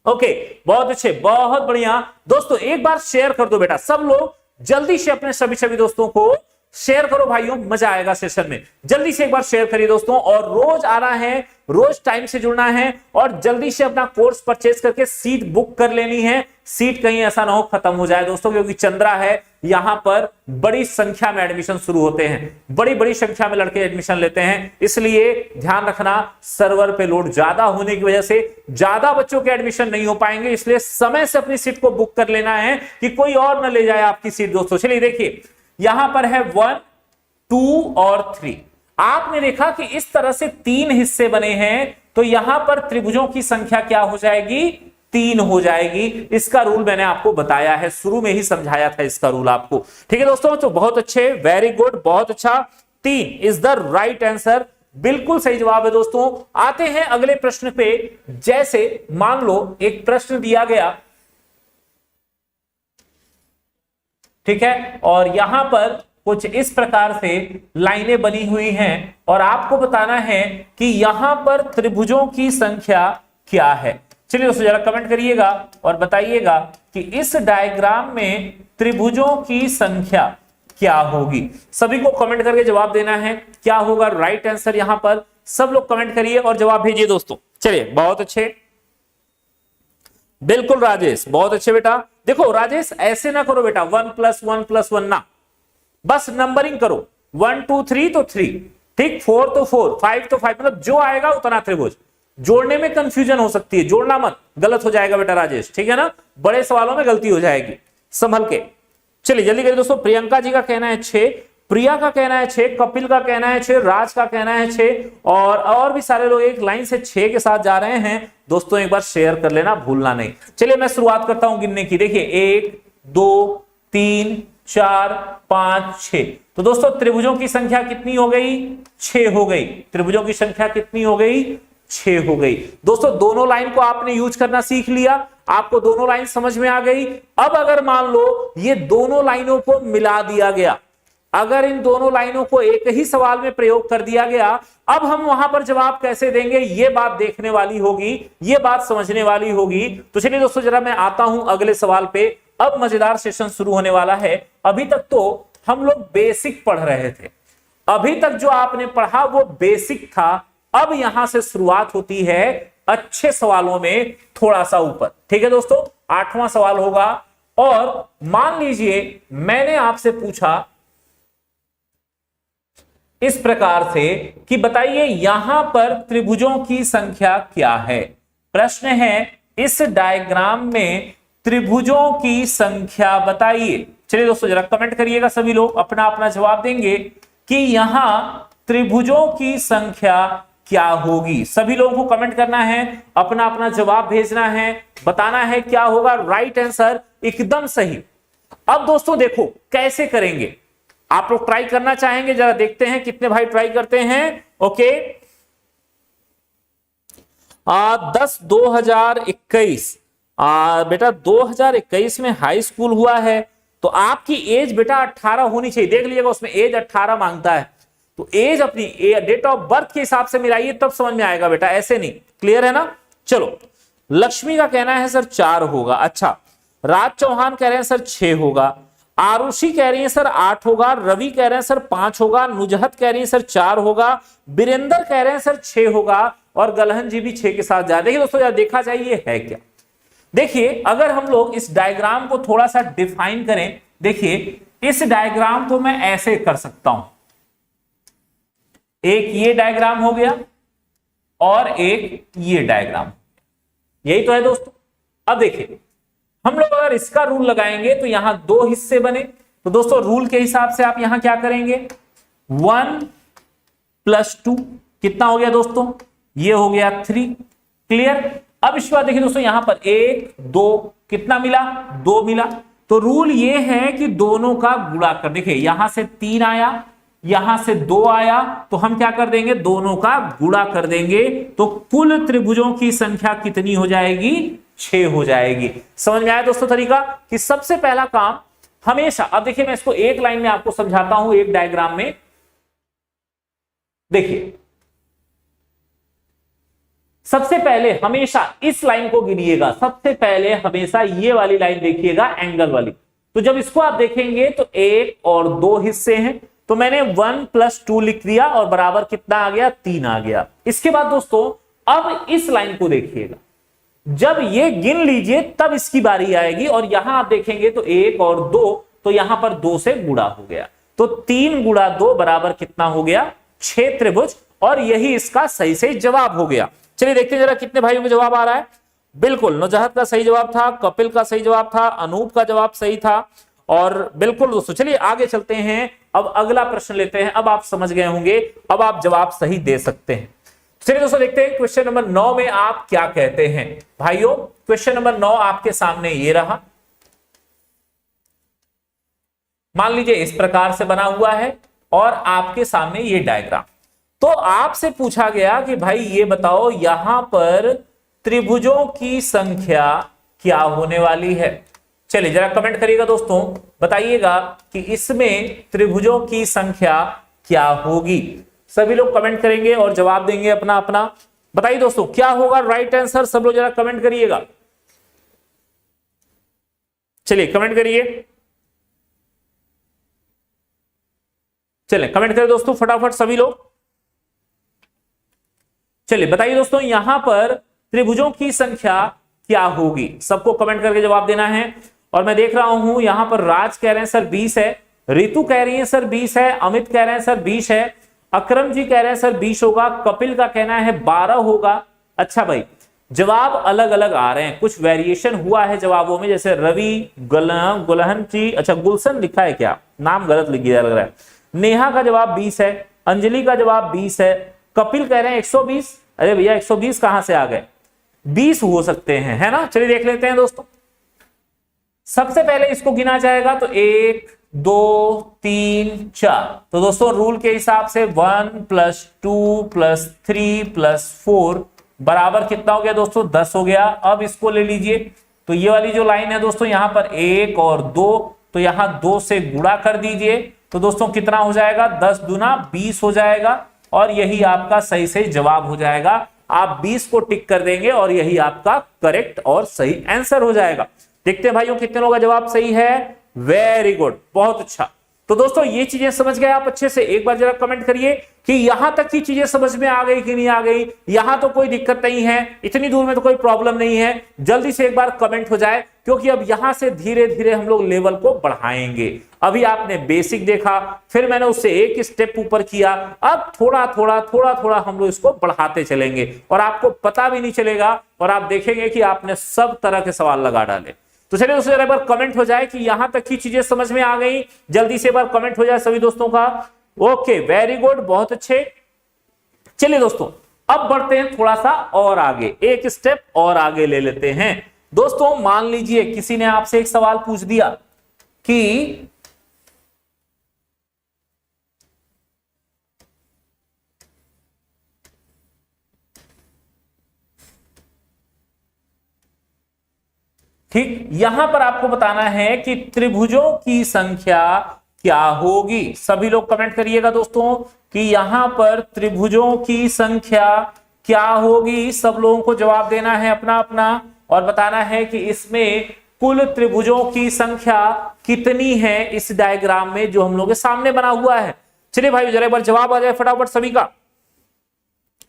ओके, बहुत अच्छे, बहुत बढ़िया दोस्तों। एक बार शेयर कर दो बेटा, सब लोग जल्दी से अपने सभी दोस्तों को शेयर करो भाइयों, मजा आएगा सेशन में। जल्दी से एक बार शेयर करिए दोस्तों। और रोज आना है, रोज टाइम से जुड़ना है और जल्दी से अपना कोर्स परचेज करके सीट बुक कर लेनी है। सीट कहीं ऐसा ना हो खत्म हो जाए दोस्तों, क्योंकि चंद्रा है, यहां पर बड़ी संख्या में एडमिशन शुरू होते हैं, बड़ी बड़ी संख्या में लड़के एडमिशन लेते हैं। इसलिए ध्यान रखना, सर्वर पे लोड ज्यादा होने की वजह से ज्यादा बच्चों के एडमिशन नहीं हो पाएंगे, इसलिए समय से अपनी सीट को बुक कर लेना है कि कोई और ना ले जाए आपकी सीट दोस्तों। चलिए देखिए यहां पर है 1 2 और 3। आपने देखा कि इस तरह से 3 हिस्से बने हैं, तो यहां पर त्रिभुजों की संख्या क्या हो जाएगी? 3 हो जाएगी। इसका रूल मैंने आपको बताया है, शुरू में ही समझाया था इसका रूल आपको। ठीक है दोस्तों, तो बहुत अच्छे, वेरी गुड, बहुत अच्छा। 3 इज द राइट आंसर, बिल्कुल सही जवाब है दोस्तों। आते हैं अगले प्रश्न पे। जैसे मान लो एक प्रश्न दिया गया, ठीक है, और यहां पर कुछ इस प्रकार से लाइनें बनी हुई हैं और आपको बताना है कि यहां पर त्रिभुजों की संख्या क्या है। चलिए दोस्तों जरा कमेंट करिएगा और बताइएगा कि इस डायग्राम में त्रिभुजों की संख्या क्या होगी। सभी को कमेंट करके जवाब देना है, क्या होगा राइट आंसर। यहां पर सब लोग कमेंट करिए और जवाब भेजिए दोस्तों। चलिए बहुत अच्छे, बिल्कुल राजेश, बहुत अच्छे बेटा। देखो राजेश ऐसे ना करो बेटा, 1 + 1 + 1 ना, बस नंबरिंग करो, 1 2 3 तो 3, ठीक, 4 तो 4, 5 तो 5, मतलब जो आएगा उतना त्रिभुज। जोड़ने में कंफ्यूजन हो सकती है, जोड़ना मत, गलत हो जाएगा बेटा राजेश, ठीक है ना, बड़े सवालों में गलती हो जाएगी, संभल के। चलिए जल्दी करिए दोस्तों। प्रियंका जी का कहना है 6, प्रिया का कहना है 6, कपिल का कहना है 6, राज का कहना है 6, और भी सारे लोग एक लाइन से 6 के साथ जा रहे हैं। दोस्तों एक बार शेयर कर लेना, भूलना नहीं। चलिए मैं शुरुआत करता हूं गिनने की। देखिए 1 2 3 4 5 6। तो दोस्तों त्रिभुजों की संख्या कितनी हो गई? 6 हो गई। त्रिभुजों की संख्या कितनी हो गई? 6 हो गई। दोस्तों दोनों लाइन को आपने यूज करना सीख लिया, आपको दोनों लाइन समझ में आ गई। अब अगर मान लो ये दोनों लाइनों को मिला दिया गया, अगर इन दोनों लाइनों को एक ही सवाल में प्रयोग कर दिया गया, अब हम वहां पर जवाब कैसे देंगे, ये बात देखने वाली होगी, ये बात समझने वाली होगी। तो चलिए दोस्तों जरा मैं आता हूं अगले सवाल पे। अब मजेदार सेशन शुरू होने वाला है। अभी तक तो हम लोग बेसिक पढ़ रहे थे, अभी तक जो आपने पढ़ा वो बेसिक था। अब यहां से शुरुआत होती है अच्छे सवालों में थोड़ा सा ऊपर। ठीक है दोस्तों, 8वां सवाल होगा। और मान लीजिए मैंने आपसे पूछा इस प्रकार से कि बताइए यहां पर त्रिभुजों की संख्या क्या है। प्रश्न है इस डायग्राम में त्रिभुजों की संख्या बताइए। चलिए दोस्तों जरा कमेंट करिएगा, सभी लोग अपना अपना जवाब देंगे कि यहां त्रिभुजों की संख्या क्या होगी। सभी लोगों को कमेंट करना है, अपना अपना जवाब भेजना है, बताना है क्या होगा राइट आंसर, एकदम सही। अब दोस्तों देखो कैसे करेंगे, आप लोग ट्राई करना चाहेंगे, जरा देखते हैं कितने भाई ट्राई करते हैं। ओके 10/2021 बेटा 2021 में हाई स्कूल हुआ है, तो आपकी एज बेटा 18 होनी चाहिए। देख लीजिएगा उसमें एज 18 मांगता है, तो एज अपनी डेट ऑफ बर्थ के हिसाब से मिलाइए, तब समझ में आएगा बेटा, ऐसे नहीं। क्लियर है ना। चलो लक्ष्मी का कहना है सर 4 होगा। अच्छा, राज चौहान कह रहे हैं सर 6 होगा, आरुषि कह रही है सर 8 होगा, रवि कह रहे हैं सर 5 होगा, नुजहत कह रही है सर 4 होगा, बीरेंद्र कह रहे हैं सर 6 होगा, और गलहन जी भी 6 के साथ जा। देखिए दोस्तों यार देखा जाए ये है क्या। देखिए अगर हम लोग इस डायग्राम को थोड़ा सा डिफाइन करें, देखिए इस डायग्राम को मैं ऐसे कर सकता हूं, एक ये डायग्राम हो गया और एक ये डायग्राम, यही तो है दोस्तों। अब देखिए हम लोग अगर इसका रूल लगाएंगे तो यहां 2 हिस्से बने, तो दोस्तों रूल के हिसाब से आप यहां क्या करेंगे, 1 + 2 कितना हो गया दोस्तों, ये हो गया 3। क्लियर। अब इसके बाद देखिए दोस्तों यहां पर 1 2 कितना मिला, 2 मिला। तो रूल ये है कि दोनों का गुणा कर, देखिए यहां से 3 आया, यहां से 2 आया, तो हम क्या कर देंगे, दोनों का गुणा कर देंगे, तो कुल त्रिभुजों की संख्या कितनी हो जाएगी, 6 हो जाएगी। समझ में आया दोस्तों तरीका कि सबसे पहला काम हमेशा, अब देखिए मैं इसको एक लाइन में आपको समझाता हूं, एक डायग्राम में देखिए सबसे पहले हमेशा इस लाइन को गिनिएगा, सबसे पहले हमेशा ये वाली लाइन देखिएगा, एंगल वाली। तो जब इसको आप देखेंगे तो 1 और 2 हिस्से हैं, तो मैंने 1 + 2 लिख दिया और बराबर कितना आ गया, 3 आ गया। इसके बाद दोस्तों अब इस लाइन को देखिएगा, जब ये गिन लीजिए तब इसकी बारी आएगी, और यहां आप देखेंगे तो 1 और 2, तो यहां पर 2 से गुणा हो गया, तो 3 × 2 बराबर कितना हो गया, 6 त्रिभुज, और यही इसका सही से जवाब हो गया। चलिए देखते हैं जरा कितने भाइयों को जवाब आ रहा है। बिल्कुल नुजहत का सही जवाब था, कपिल का सही जवाब था, अनूप का जवाब सही था, और बिल्कुल दोस्तों चलिए आगे चलते हैं। अब अगला प्रश्न लेते हैं। अब आप समझ गए होंगे, अब आप जवाब सही दे सकते हैं। चलिए दोस्तों देखते हैं क्वेश्चन नंबर 9 में आप क्या कहते हैं। भाइयों क्वेश्चन नंबर 9 आपके सामने ये रहा, मान लीजिए इस प्रकार से बना हुआ है और आपके सामने ये डायग्राम। तो आपसे पूछा गया कि भाई ये बताओ यहां पर त्रिभुजों की संख्या क्या होने वाली है। चलिए जरा कमेंट करिएगा दोस्तों, बताइएगा कि इसमें त्रिभुजों की संख्या क्या होगी। सभी लोग कमेंट करेंगे और जवाब देंगे अपना अपना। बताइए दोस्तों क्या होगा राइट आंसर, सब लोग जरा कमेंट करिएगा। चलिए कमेंट करिए, चलिए कमेंट करें दोस्तों फटाफट सभी लोग। चलिए बताइए दोस्तों यहां पर त्रिभुजों की संख्या क्या होगी, सबको कमेंट करके जवाब देना है। और मैं देख रहा हूं यहां पर राज कह रहे हैं सर 20 है, रितु कह रही है सर 20 है, अमित कह रहे हैं सर 20 है, अकरम जी कह रहे हैं सर 20 होगा, कपिल का कहना है 12 होगा। अच्छा भाई जवाब अलग अलग आ रहे हैं, कुछ वेरिएशन हुआ है जवाबों में, जैसे रवि गुलहन जी, अच्छा गुलशन लिखा है क्या, नाम गलत लिख दिया लग रहा है। नेहा का जवाब 20 है, अंजलि का जवाब 20 है, कपिल कह रहे हैं 120। अरे भैया 120 कहां से आ गए, 20 हो सकते हैं, है ना। चलिए देख लेते हैं दोस्तों। सबसे पहले इसको गिना जाएगा तो 1 2 3 4। तो दोस्तों रूल के हिसाब से 1 + 2 + 3 + 4 बराबर कितना हो गया दोस्तों, 10 हो गया। अब इसको ले लीजिए, तो ये वाली जो लाइन है दोस्तों यहां पर 1 और 2, तो यहां 2 से गुणा कर दीजिए, तो दोस्तों कितना हो जाएगा, 10 दूना 20 हो जाएगा और यही आपका सही से जवाब हो जाएगा। आप 20 को टिक कर देंगे और यही आपका करेक्ट और सही आंसर हो जाएगा। देखते हैं भाइयों कितने लोगों का जवाब सही है, वेरी गुड, बहुत अच्छा। तो दोस्तों ये चीजें समझ गए आप अच्छे से, एक बार जरा कमेंट करिए कि यहां तक की चीजें समझ में आ गई कि नहीं आ गई। यहां तो कोई दिक्कत नहीं है, इतनी दूर में तो कोई प्रॉब्लम नहीं है, जल्दी से एक बार कमेंट हो जाए, क्योंकि अब यहां से धीरे धीरे हम लोग लेवल को बढ़ाएंगे। अभी आपने बेसिक देखा, फिर मैंने उससे एक स्टेप ऊपर किया, अब थोड़ा थोड़ा हम लोग इसको बढ़ाते चलेंगे और आपको पता भी नहीं चलेगा और आप देखेंगे कि आपने सब तरह के सवाल लगा डाले। तो चलिए दोस्तों एक बार कमेंट हो जाए कि यहां तक की चीजें समझ में आ गई, जल्दी से एक बार कमेंट हो जाए सभी दोस्तों का। ओके वेरी गुड, बहुत अच्छे। चलिए दोस्तों अब बढ़ते हैं थोड़ा सा और आगे, एक स्टेप और आगे ले लेते हैं। दोस्तों मान लीजिए किसी ने आपसे एक सवाल पूछ दिया कि ठीक, यहां पर आपको बताना है कि त्रिभुजों की संख्या क्या होगी। सभी लोग कमेंट करिएगा दोस्तों कि यहां पर त्रिभुजों की संख्या क्या होगी। सब लोगों को जवाब देना है अपना अपना और बताना है कि इसमें कुल त्रिभुजों की संख्या कितनी है इस डायग्राम में जो हम लोग के सामने बना हुआ है। चलिए भाई जरा एक बार जवाब आ जाए फटाफट सभी का।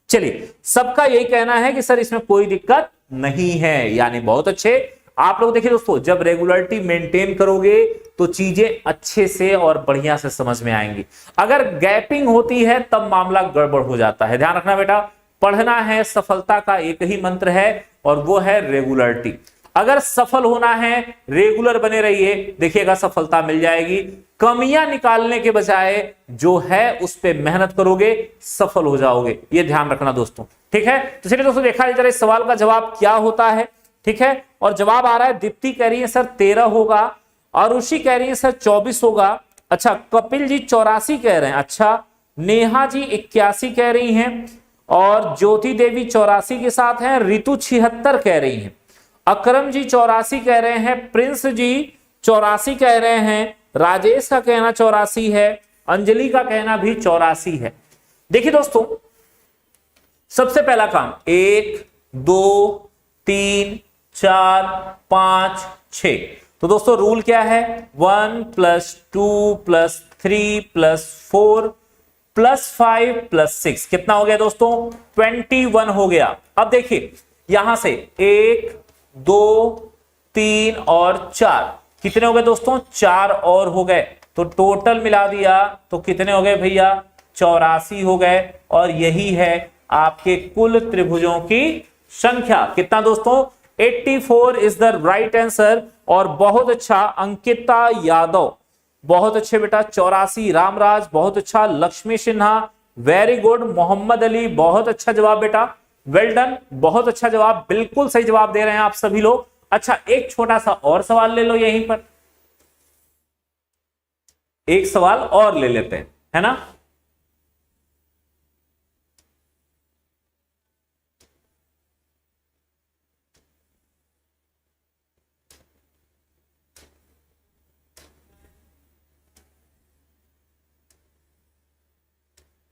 चलिए सबका यही कहना है कि सर इसमें कोई दिक्कत नहीं है, यानी बहुत अच्छे। आप लोग देखिए दोस्तों जब रेगुलरिटी मेंटेन करोगे तो चीजें अच्छे से और बढ़िया से समझ में आएंगी। अगर गैपिंग होती है तब मामला गड़बड़ हो जाता है। ध्यान रखना बेटा, पढ़ना है, सफलता का एक ही मंत्र है और वो है रेगुलरिटी। अगर सफल होना है रेगुलर बने रहिए, देखिएगा सफलता मिल जाएगी। कमियां निकालने के बजाय जो है उस पर मेहनत करोगे, सफल हो जाओगे, ये ध्यान रखना दोस्तों, ठीक है। तो चलिए दोस्तों देखा जाए इस सवाल का जवाब क्या होता है, ठीक है। और जवाब आ रहा है, दीप्ति कह रही है सर 13 होगा, आरुषि कह रही है सर 24 होगा। अच्छा कपिल जी 84 कह रहे हैं, अच्छा नेहा जी 81 कह रही हैं और ज्योति देवी 84 के साथ हैं, रितु 76 कह रही हैं, अकरम जी 84 कह रहे हैं, प्रिंस जी 84 कह रहे हैं, राजेश का कहना 84 है, अंजलि का कहना भी 84 है। देखिए दोस्तों सबसे पहला काम 1 2 3 4 5 6। तो दोस्तों रूल क्या है, 1 + 2 + 3 + 4 + 5 + 6 कितना हो गया दोस्तों, 21 हो गया। अब देखिए यहां से 1 2 3 और 4 कितने हो गए दोस्तों, 4 और हो गए, तो टोटल मिला दिया तो कितने हो गए भैया, 84 हो गए। और यही है आपके कुल त्रिभुजों की संख्या। कितना दोस्तों, 84 इज द राइट आंसर। और बहुत अच्छा अंकिता यादव, बहुत अच्छे बेटा 84, रामराज बहुत अच्छा, लक्ष्मी सिन्हा वेरी गुड। मोहम्मद अली, बहुत अच्छा जवाब बेटा, वेल डन, बहुत अच्छा जवाब, बिल्कुल सही जवाब दे रहे हैं आप सभी लोग। अच्छा, एक छोटा सा और सवाल ले लो, यहीं पर एक सवाल और ले लेते हैं, है ना।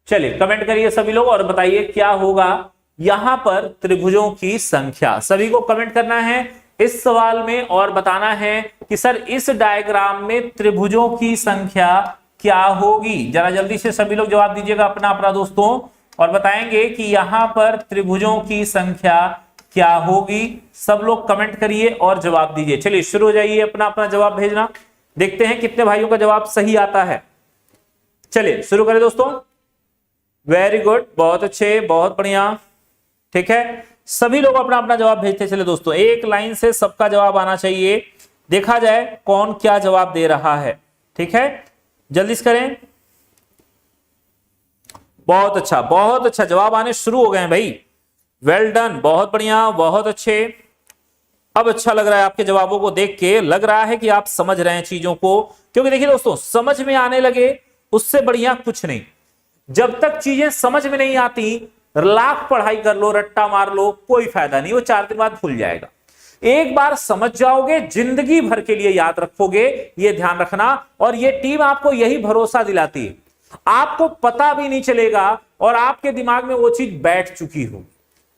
चलिए कमेंट करिए सभी लोग और बताइए क्या होगा यहां पर त्रिभुजों की संख्या। सभी को कमेंट करना है इस सवाल में और बताना है कि सर इस डायग्राम में त्रिभुजों की संख्या क्या होगी। जरा जल्दी से सभी लोग जवाब दीजिएगा अपना अपना दोस्तों, और बताएंगे कि यहां पर त्रिभुजों की संख्या क्या होगी। सब लोग कमेंट करिए और जवाब दीजिए। चलिए शुरू हो जाइए अपना अपना जवाब भेजना, देखते हैं कितने भाइयों का जवाब सही आता है। चलिए शुरू करें दोस्तों। वेरी गुड, बहुत अच्छे, बहुत बढ़िया, ठीक है। सभी लोग अपना अपना जवाब भेजते चले दोस्तों, एक लाइन से सबका जवाब आना चाहिए, देखा जाए कौन क्या जवाब दे रहा है, ठीक है। जल्दी से करें। बहुत अच्छा जवाब आने शुरू हो गए हैं भाई, वेल डन, बहुत बढ़िया, बहुत अच्छे। अब अच्छा लग रहा है आपके जवाबों को देख के, लग रहा है कि आप समझ रहे हैं चीजों को, क्योंकि देखिए दोस्तों समझ में आने लगे उससे बढ़िया कुछ नहीं। जब तक चीजें समझ में नहीं आती, लाख पढ़ाई कर लो, रट्टा मार लो, कोई फायदा नहीं, वो 4 दिन बाद भूल जाएगा। एक बार समझ जाओगे जिंदगी भर के लिए याद रखोगे, ये ध्यान रखना। और ये टीम आपको यही भरोसा दिलाती है, आपको पता भी नहीं चलेगा और आपके दिमाग में वो चीज बैठ चुकी हो।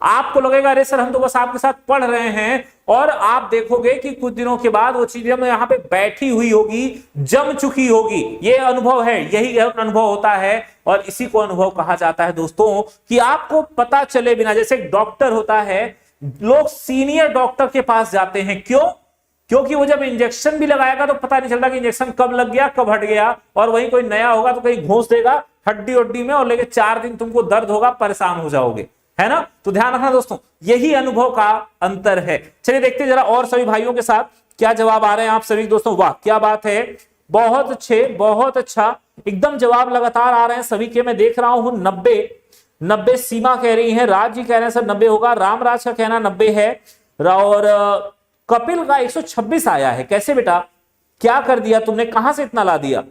आपको लगेगा अरे सर हम तो बस आपके साथ पढ़ रहे हैं, और आप देखोगे कि कुछ दिनों के बाद वो चीजें यहां पे बैठी हुई होगी, जम चुकी होगी। ये अनुभव है, यही अनुभव होता है, और इसी को अनुभव कहा जाता है दोस्तों, कि आपको पता चले बिना। जैसे एक डॉक्टर होता है, लोग सीनियर डॉक्टर के पास जाते हैं, क्यों? क्योंकि वो जब इंजेक्शन भी लगाएगा तो पता नहीं चलता कि इंजेक्शन कब लग गया कब हट गया, और वहीं कोई नया होगा तो कहीं घोंस देगा हड्डी उड्डी में, और लेके 4 दिन तुमको दर्द होगा, परेशान हो जाओगे, है ना। तो ध्यान रखना दोस्तों, यही अनुभव का अंतर है। चलिए देखते हैं जरा और सभी भाइयों के साथ क्या जवाब आ रहे हैं आप सभी दोस्तों। वाह क्या बात है, बहुत अच्छे, बहुत अच्छा, एकदम जवाब लगातार आ रहे हैं सभी के। मैं देख रहा हूं 90 सीमा कह रही है, राज जी कह रहे हैं सर 90 होगा, रामराज का कहना 90 है, और कपिल का 126 आया है। कैसे बेटा, क्या कर दिया तुमने, कहां से इतना ला दिया?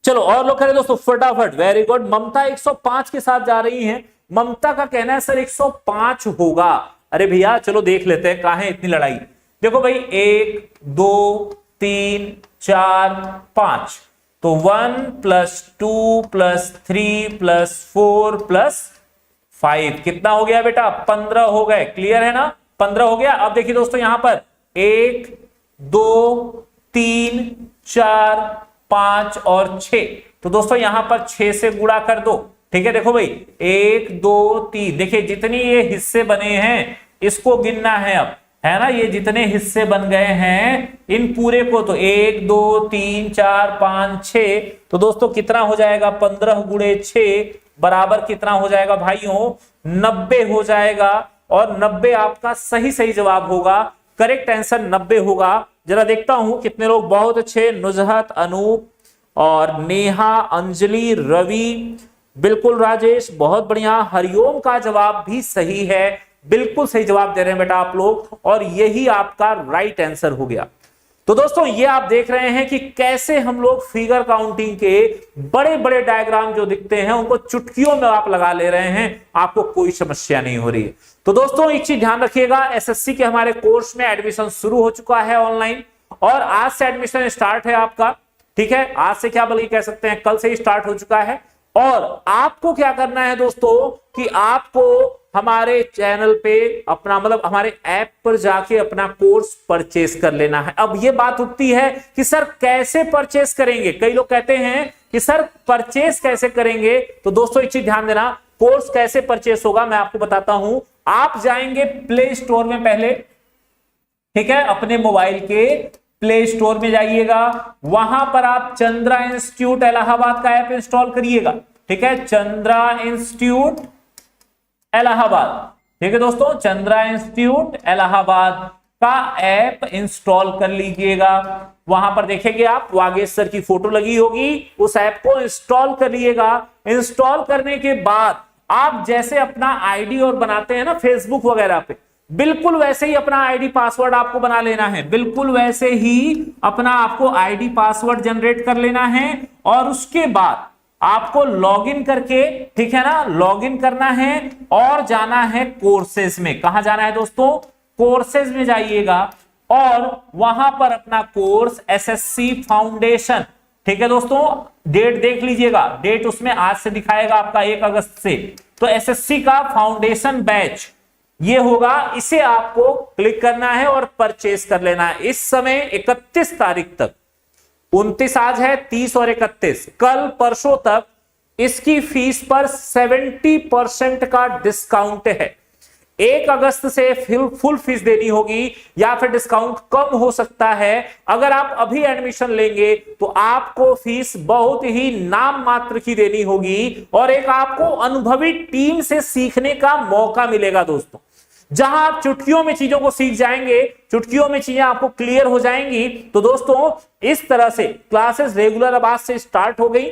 चलो और लोग कह रहे दोस्तों फटाफट, वेरी गुड। ममता 105 के साथ जा रही हैं, ममता का कहना है सर 105 होगा। अरे भैया चलो देख लेते हैं, कहां है इतनी लड़ाई। देखो भाई 1 2 3 4 5, तो 1 + 2 + 3 + 4 + 5 कितना हो गया बेटा? 15 हो गए। क्लियर है ना, 15 हो गया। अब देखिए दोस्तों यहां पर 1 2 3 4 5 और 6, तो दोस्तों यहां पर 6 से गुणा कर दो, ठीक है। देखो भाई 1 2 3, देखिए जितनी ये हिस्से बने हैं इसको गिनना है अब, है ना। ये जितने हिस्से बन गए हैं इन पूरे को, तो 1 2 3 4 5 6, तो दोस्तों कितना हो जाएगा? 15 × 6 बराबर कितना हो जाएगा भाइयों? 90 हो जाएगा। और 90 आपका सही जवाब होगा, करेक्ट आंसर 90 होगा। जरा देखता हूं कितने लोग, बहुत अच्छे, नुजहत, अनूप और नेहा, अंजलि, रवि, बिल्कुल राजेश, बहुत बढ़िया। हरिओम का जवाब भी सही है, बिल्कुल सही जवाब दे रहे हैं बेटा आप लोग, और यही आपका राइट आंसर हो गया। तो दोस्तों ये आप देख रहे हैं कि कैसे हम लोग फिगर काउंटिंग के बड़े बड़े डायग्राम जो दिखते हैं उनको चुटकियों में आप लगा ले रहे हैं, आपको कोई समस्या नहीं हो रही है। तो दोस्तों एक चीज ध्यान रखिएगा, एसएससी के हमारे कोर्स में एडमिशन शुरू हो चुका है ऑनलाइन, और आज से एडमिशन स्टार्ट है आपका, ठीक है। आज से क्या बल्कि कह सकते हैं कल से ही स्टार्ट हो चुका है। और आपको क्या करना है दोस्तों कि आपको हमारे चैनल पे अपना मतलब हमारे ऐप पर जाके अपना कोर्स परचेस कर लेना है। अब ये बात उठती है कि सर कैसे परचेस करेंगे, कई लोग कहते हैं कि सर परचेस कैसे करेंगे। तो दोस्तों एक चीज ध्यान देना, कोर्स कैसे परचेस होगा मैं आपको बताता हूं। आप जाएंगे प्ले स्टोर में पहले, ठीक है, अपने मोबाइल के प्ले स्टोर में जाइएगा, वहां पर आप चंद्रा इंस्टीट्यूट इलाहाबाद का ऐप इंस्टॉल करिएगा, ठीक है। चंद्रा इंस्टीट्यूट इलाहाबाद, ठीक है दोस्तों, चंद्रा इंस्टीट्यूट इलाहाबाद का ऐप इंस्टॉल कर लीजिएगा। वहां पर देखेंगे आप वागेश सर की फोटो लगी होगी, उस ऐप को इंस्टॉल कर लीजिएगा। इंस्टॉल करने के बाद आप जैसे अपना आईडी और बनाते हैं ना फेसबुक वगैरह पे, बिल्कुल वैसे ही अपना आईडी पासवर्ड आपको बना लेना है, बिल्कुल वैसे ही अपना आपको आईडी पासवर्ड जनरेट कर लेना है। और उसके बाद आपको लॉगिन करके, ठीक है ना, लॉगिन करना है और जाना है कोर्सेज में। कहां जाना है दोस्तों? कोर्सेज में जाइएगा और वहां पर अपना कोर्स एसएससी फाउंडेशन, ठीक है दोस्तों, डेट देख लीजिएगा, डेट उसमें आज से दिखाएगा आपका 1 अगस्त से। तो एसएससी का फाउंडेशन बैच ये होगा, इसे आपको क्लिक करना है और परचेस कर लेना है। इस समय 31 तारीख तक, 29 आज है, 30 और 31, कल परसों तक इसकी फीस पर 70% का डिस्काउंट है। 1 अगस्त से फुल फीस देनी होगी या फिर डिस्काउंट कम हो सकता है। अगर आप अभी एडमिशन लेंगे तो आपको फीस बहुत ही नाम मात्र की देनी होगी और एक आपको अनुभवी टीम से सीखने का मौका मिलेगा दोस्तों, जहां आप चुटकियों में चीजों को सीख जाएंगे, चुटकियों में चीजें आपको क्लियर हो जाएंगी। तो दोस्तों इस तरह से क्लासेस रेगुलर अब आज से स्टार्ट हो गई,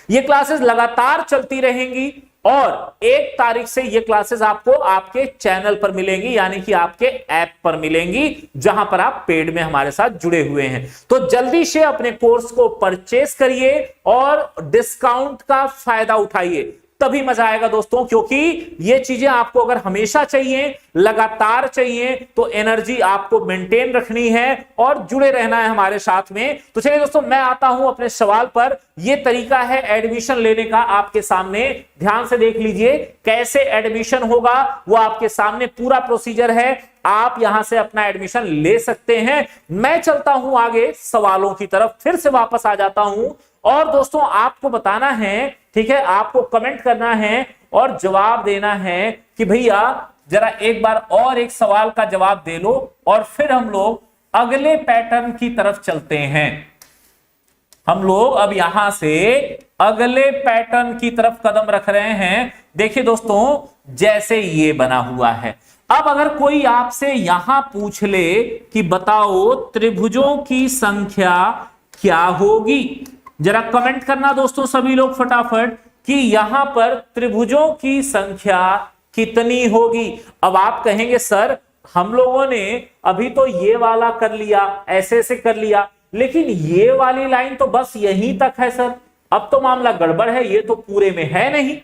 ये क्लासेस लगातार चलती रहेंगी और 1 तारीख से ये क्लासेस आपको आपके चैनल पर मिलेंगी, यानी कि आपके ऐप पर मिलेंगी, जहां पर आप पेड में हमारे साथ जुड़े हुए हैं। तो जल्दी से अपने कोर्स को परचेस करिए और डिस्काउंट का फायदा उठाइए, तभी मजा आएगा दोस्तों। क्योंकि ये चीजें आपको अगर हमेशा चाहिए, लगातार चाहिए, तो एनर्जी आपको मेंटेन रखनी है और जुड़े रहना है हमारे साथ में। तो चलिए दोस्तों, मैं आता हूं अपने सवाल पर। यह तरीका है एडमिशन लेने का आपके सामने, ध्यान से देख लीजिए कैसे एडमिशन होगा, वो आपके सामने पूरा प्रोसीजर है। आप यहां से अपना एडमिशन ले सकते हैं। मैं चलता हूं आगे सवालों की तरफ, फिर से वापस आ जाता हूं और दोस्तों आपको बताना है, ठीक है, आपको कमेंट करना है और जवाब देना है कि भैया जरा एक बार और एक सवाल का जवाब दे लो, और फिर हम लोग अगले पैटर्न की तरफ चलते हैं। हम लोग अब यहां से अगले पैटर्न की तरफ कदम रख रहे हैं। देखिए दोस्तों, जैसे ये बना हुआ है, अब अगर कोई आपसे यहां पूछ ले कि बताओ त्रिभुजों की संख्या क्या होगी, जरा कमेंट करना दोस्तों सभी लोग फटाफट कि यहां पर त्रिभुजों की संख्या कितनी होगी। अब आप कहेंगे सर हम लोगों ने अभी तो ये वाला कर लिया, ऐसे ऐसे कर लिया, लेकिन ये वाली लाइन तो बस यहीं तक है सर, अब तो मामला गड़बड़ है, ये तो पूरे में है नहीं,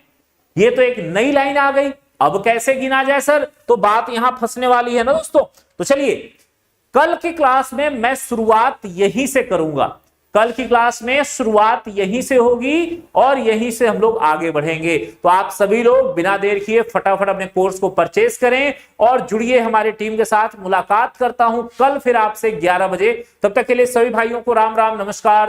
ये तो एक नई लाइन आ गई, अब कैसे गिना जाए सर? तो बात यहां फंसने वाली है ना दोस्तों। तो चलिए कल की क्लास में मैं शुरुआत यहीं से करूंगा, कल की क्लास में शुरुआत यहीं से होगी और यहीं से हम लोग आगे बढ़ेंगे। तो आप सभी लोग बिना देर किए फटाफट अपने कोर्स को परचेस करें और जुड़िए हमारी टीम के साथ। मुलाकात करता हूं कल फिर आपसे 11 बजे। तब तक के लिए सभी भाइयों को राम राम, नमस्कार।